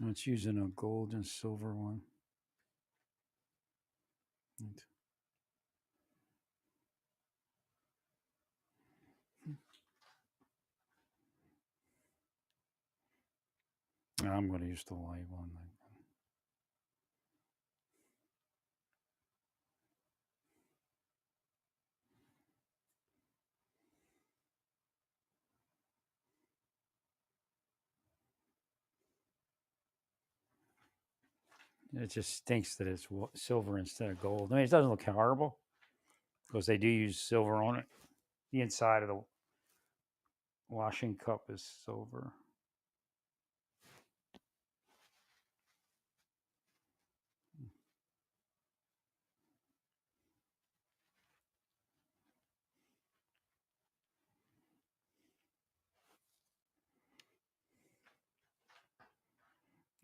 It's using a gold and silver one. Right. I'm going to use the light one. It just stinks that it's silver instead of gold. I mean, it doesn't look horrible because they do use silver on it. The inside of the washing cup is silver.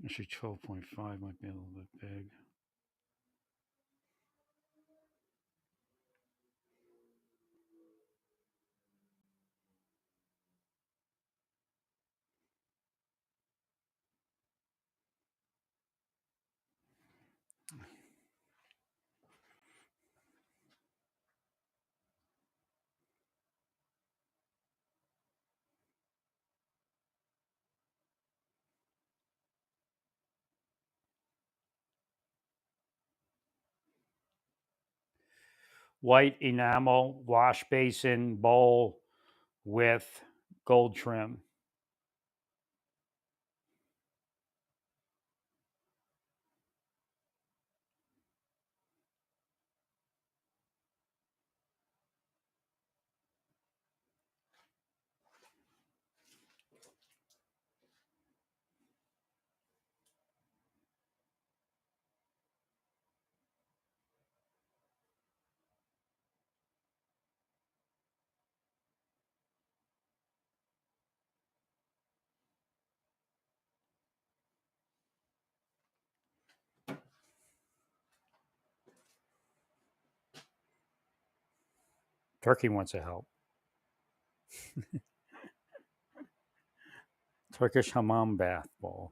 Actually, 12.5 might be a little bit big. White enamel wash basin bowl with gold trim. Turkey wants to help. Turkish hammam bath bowl.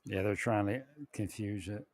Yeah, they're trying to confuse it.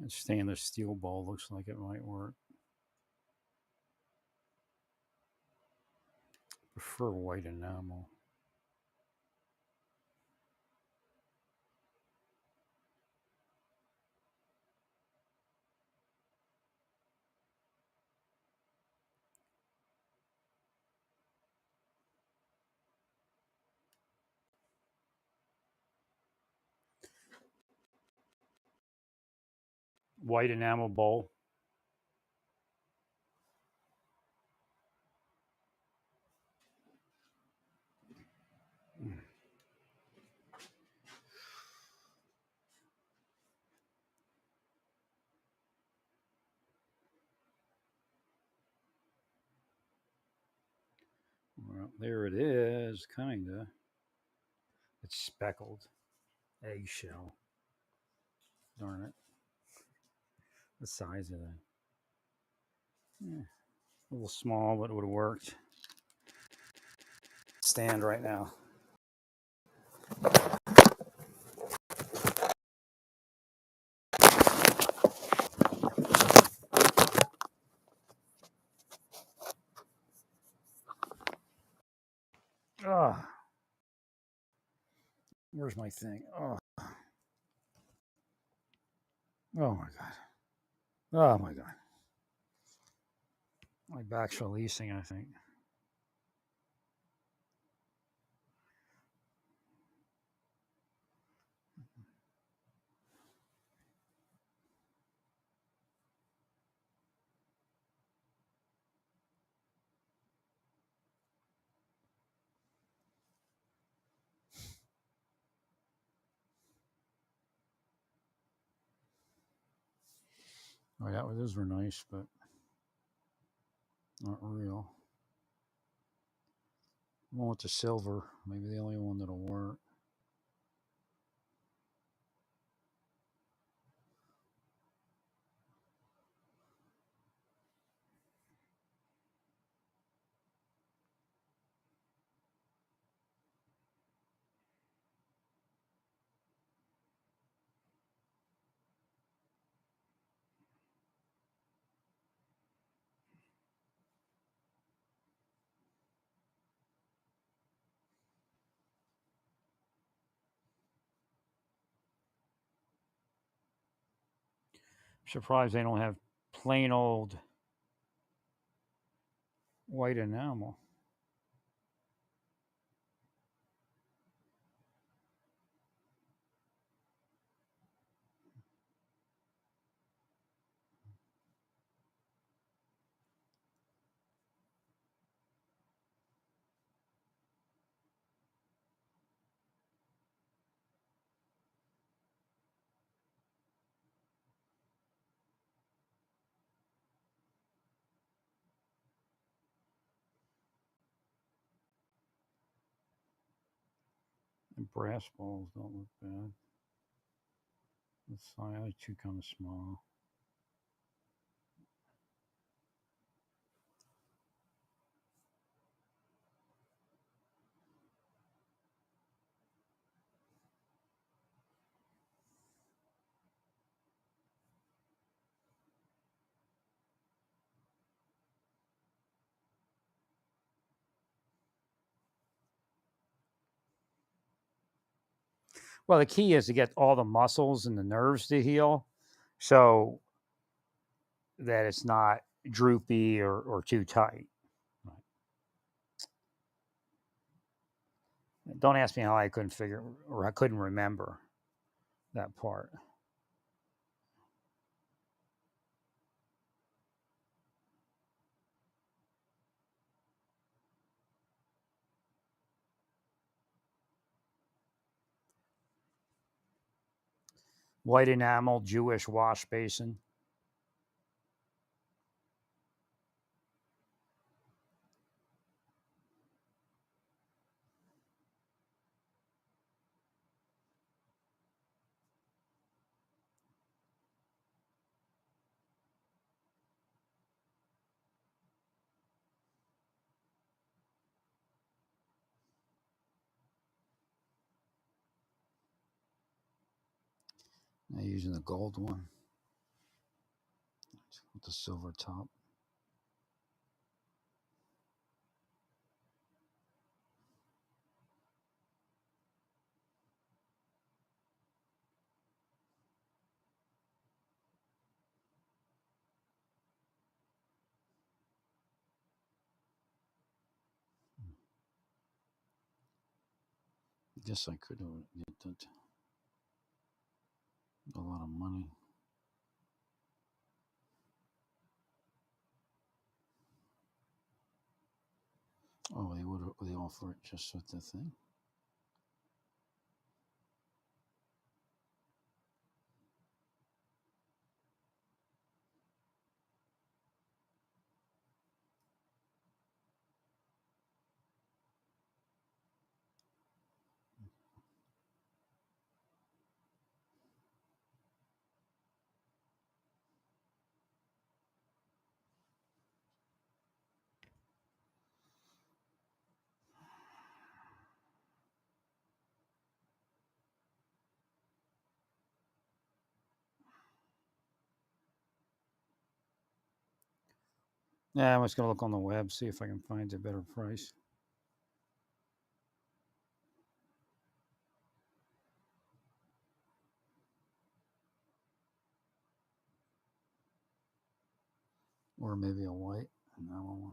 And stainless steel bowl looks like it might work. Prefer white enamel. White enamel bowl. Well, there it is, kinda. It's speckled. Eggshell. Darn it. The size of that. Yeah, a little small, but it would have worked. Stand right now. Oh, where's my thing? Oh my god. Oh my god. My back's releasing, I think. Oh, yeah, those were nice, but not real. One with the silver, maybe the only one that'll work. Surprised they don't have plain old white enamel. And brass balls don't look bad. The size too kind of small. Well, the key is to get all the muscles and the nerves to heal, so that it's not droopy or too tight. Right. Don't ask me how I couldn't figure or I couldn't remember that part. White enamel, Jewish wash basin. Now using the gold one with the silver top. Guess I could get that. A lot of money. Oh, they offer it just with the thing. Yeah, I'm just gonna look on the web, see if I can find a better price. Or maybe a white enamel one.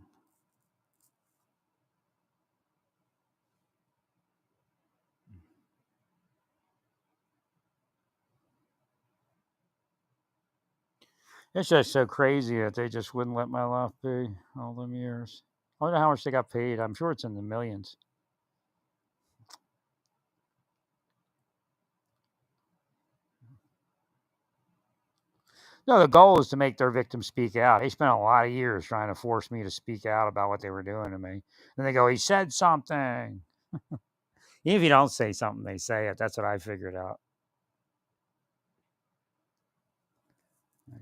It's just so crazy that they just wouldn't let my life be all them years. I wonder how much they got paid. I'm sure it's in the millions. No, the goal is to make their victims speak out. They spent a lot of years trying to force me to speak out about what they were doing to me. And they go, he said something. Even if you don't say something, they say it. That's what I figured out. Right.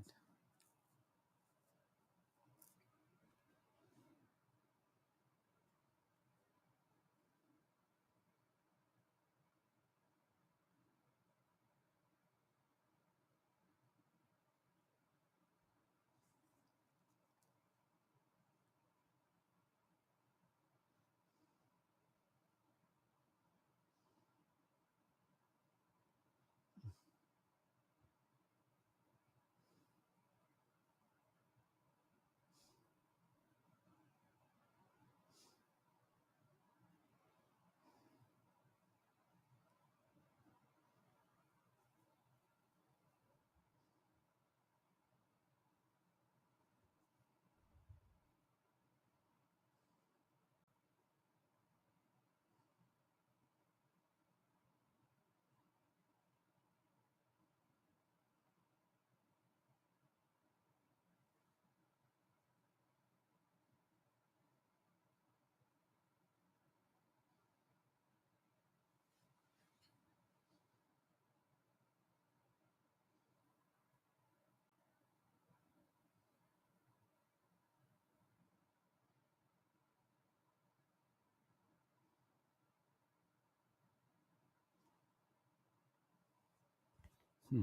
Hmm.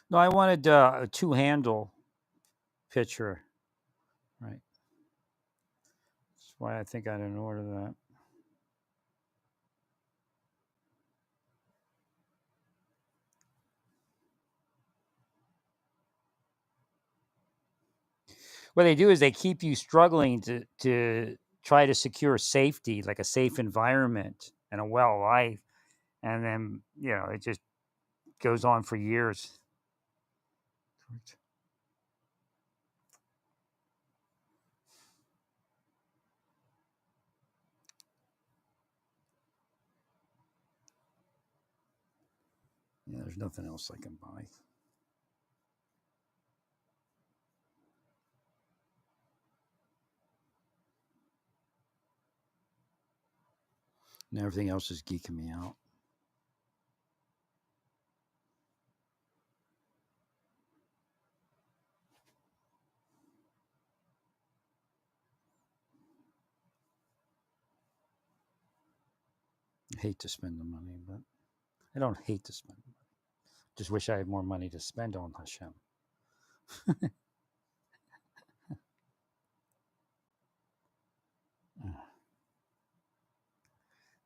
No, I wanted a two-handle pitcher. Right. That's why I think I didn't order that. What they do is they keep you struggling to try to secure safety, like a safe environment and a well life, and then it just goes on for years. Yeah, there's nothing else I can buy. And everything else is geeking me out. I hate to spend the money, but I don't hate to spend money. Just wish I had more money to spend on Hashem.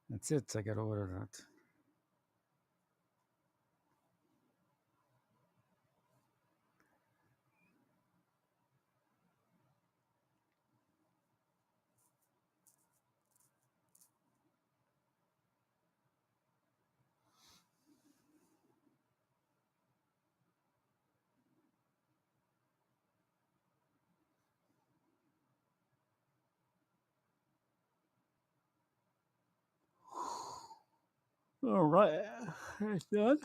That's it. I got to order that. All right. That's done.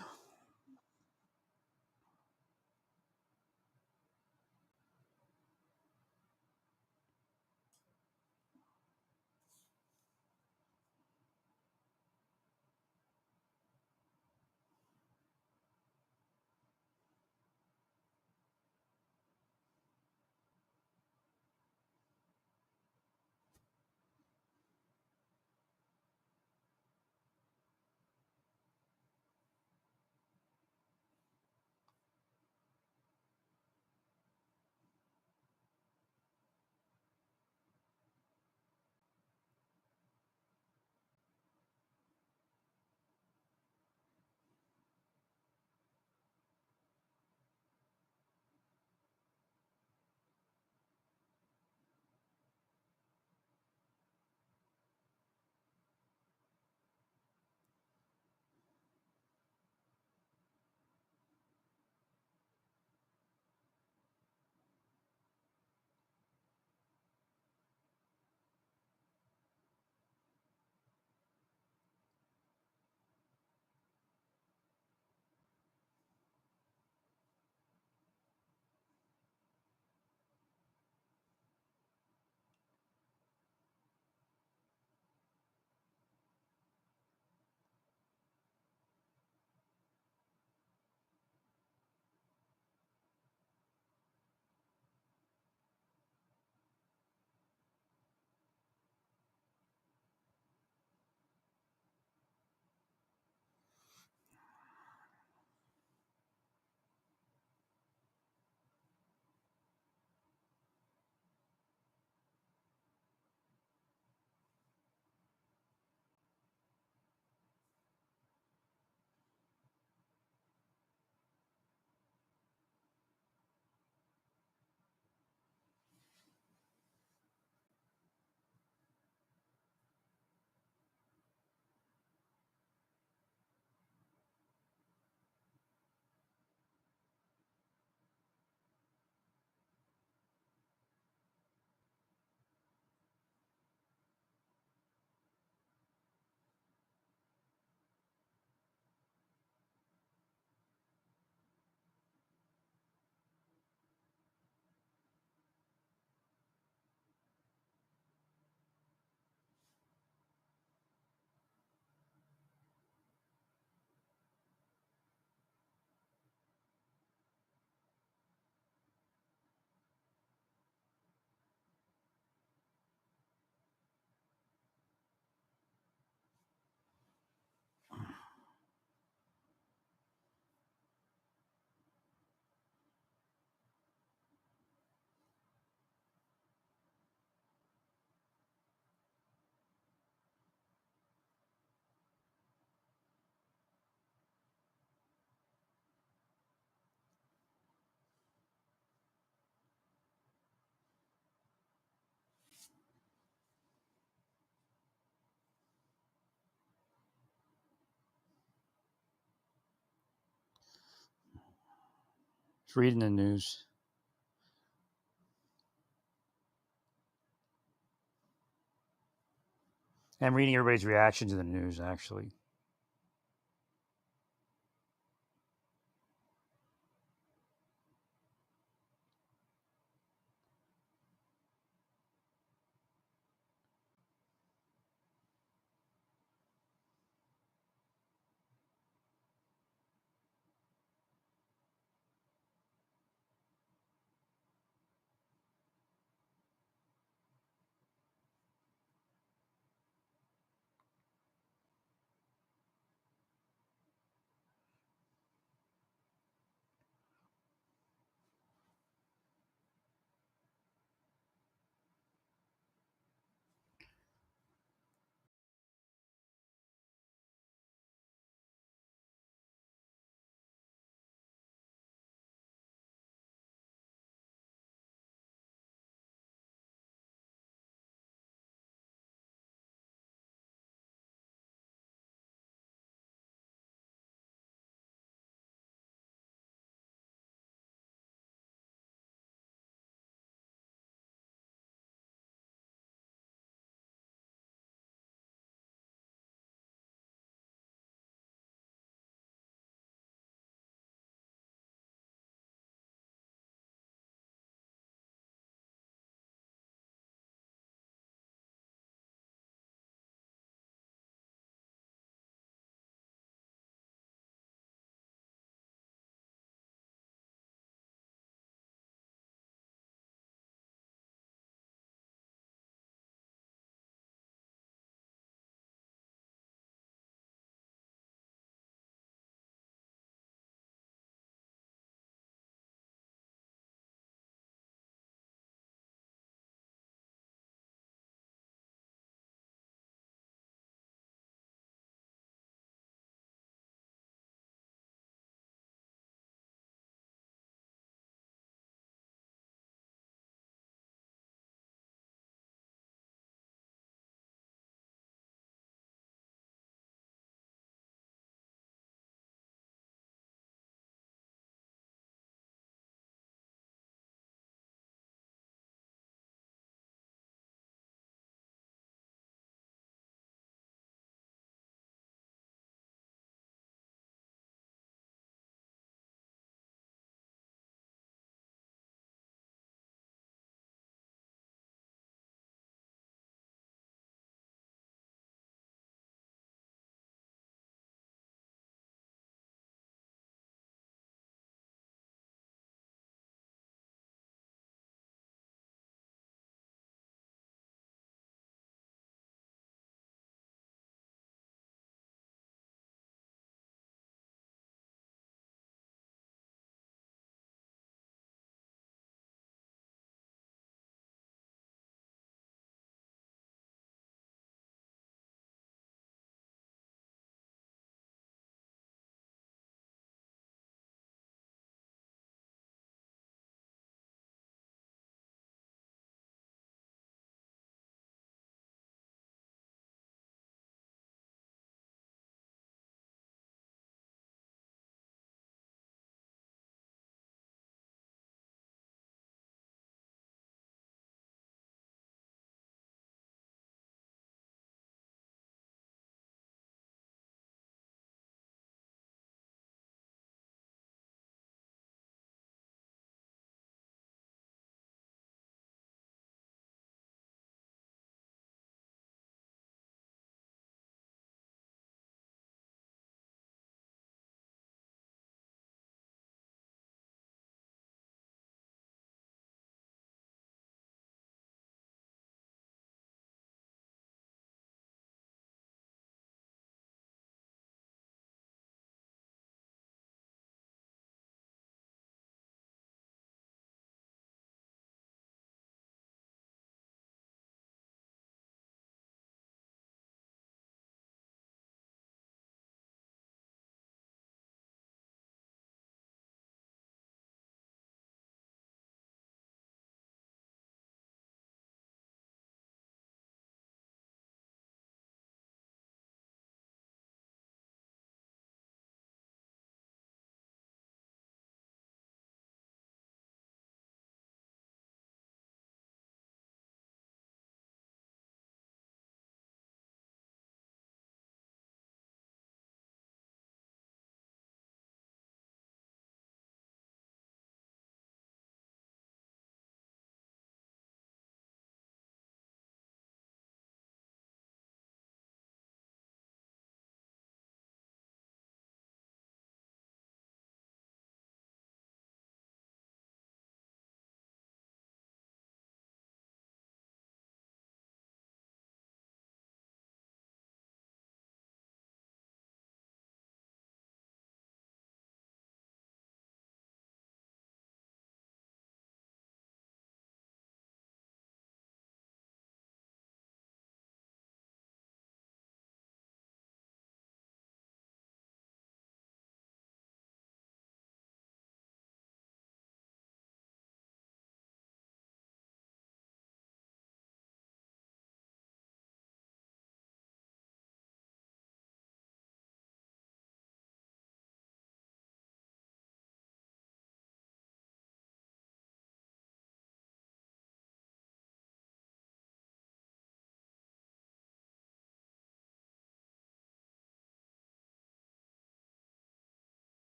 Just reading the news. I'm reading everybody's reaction to the news, actually.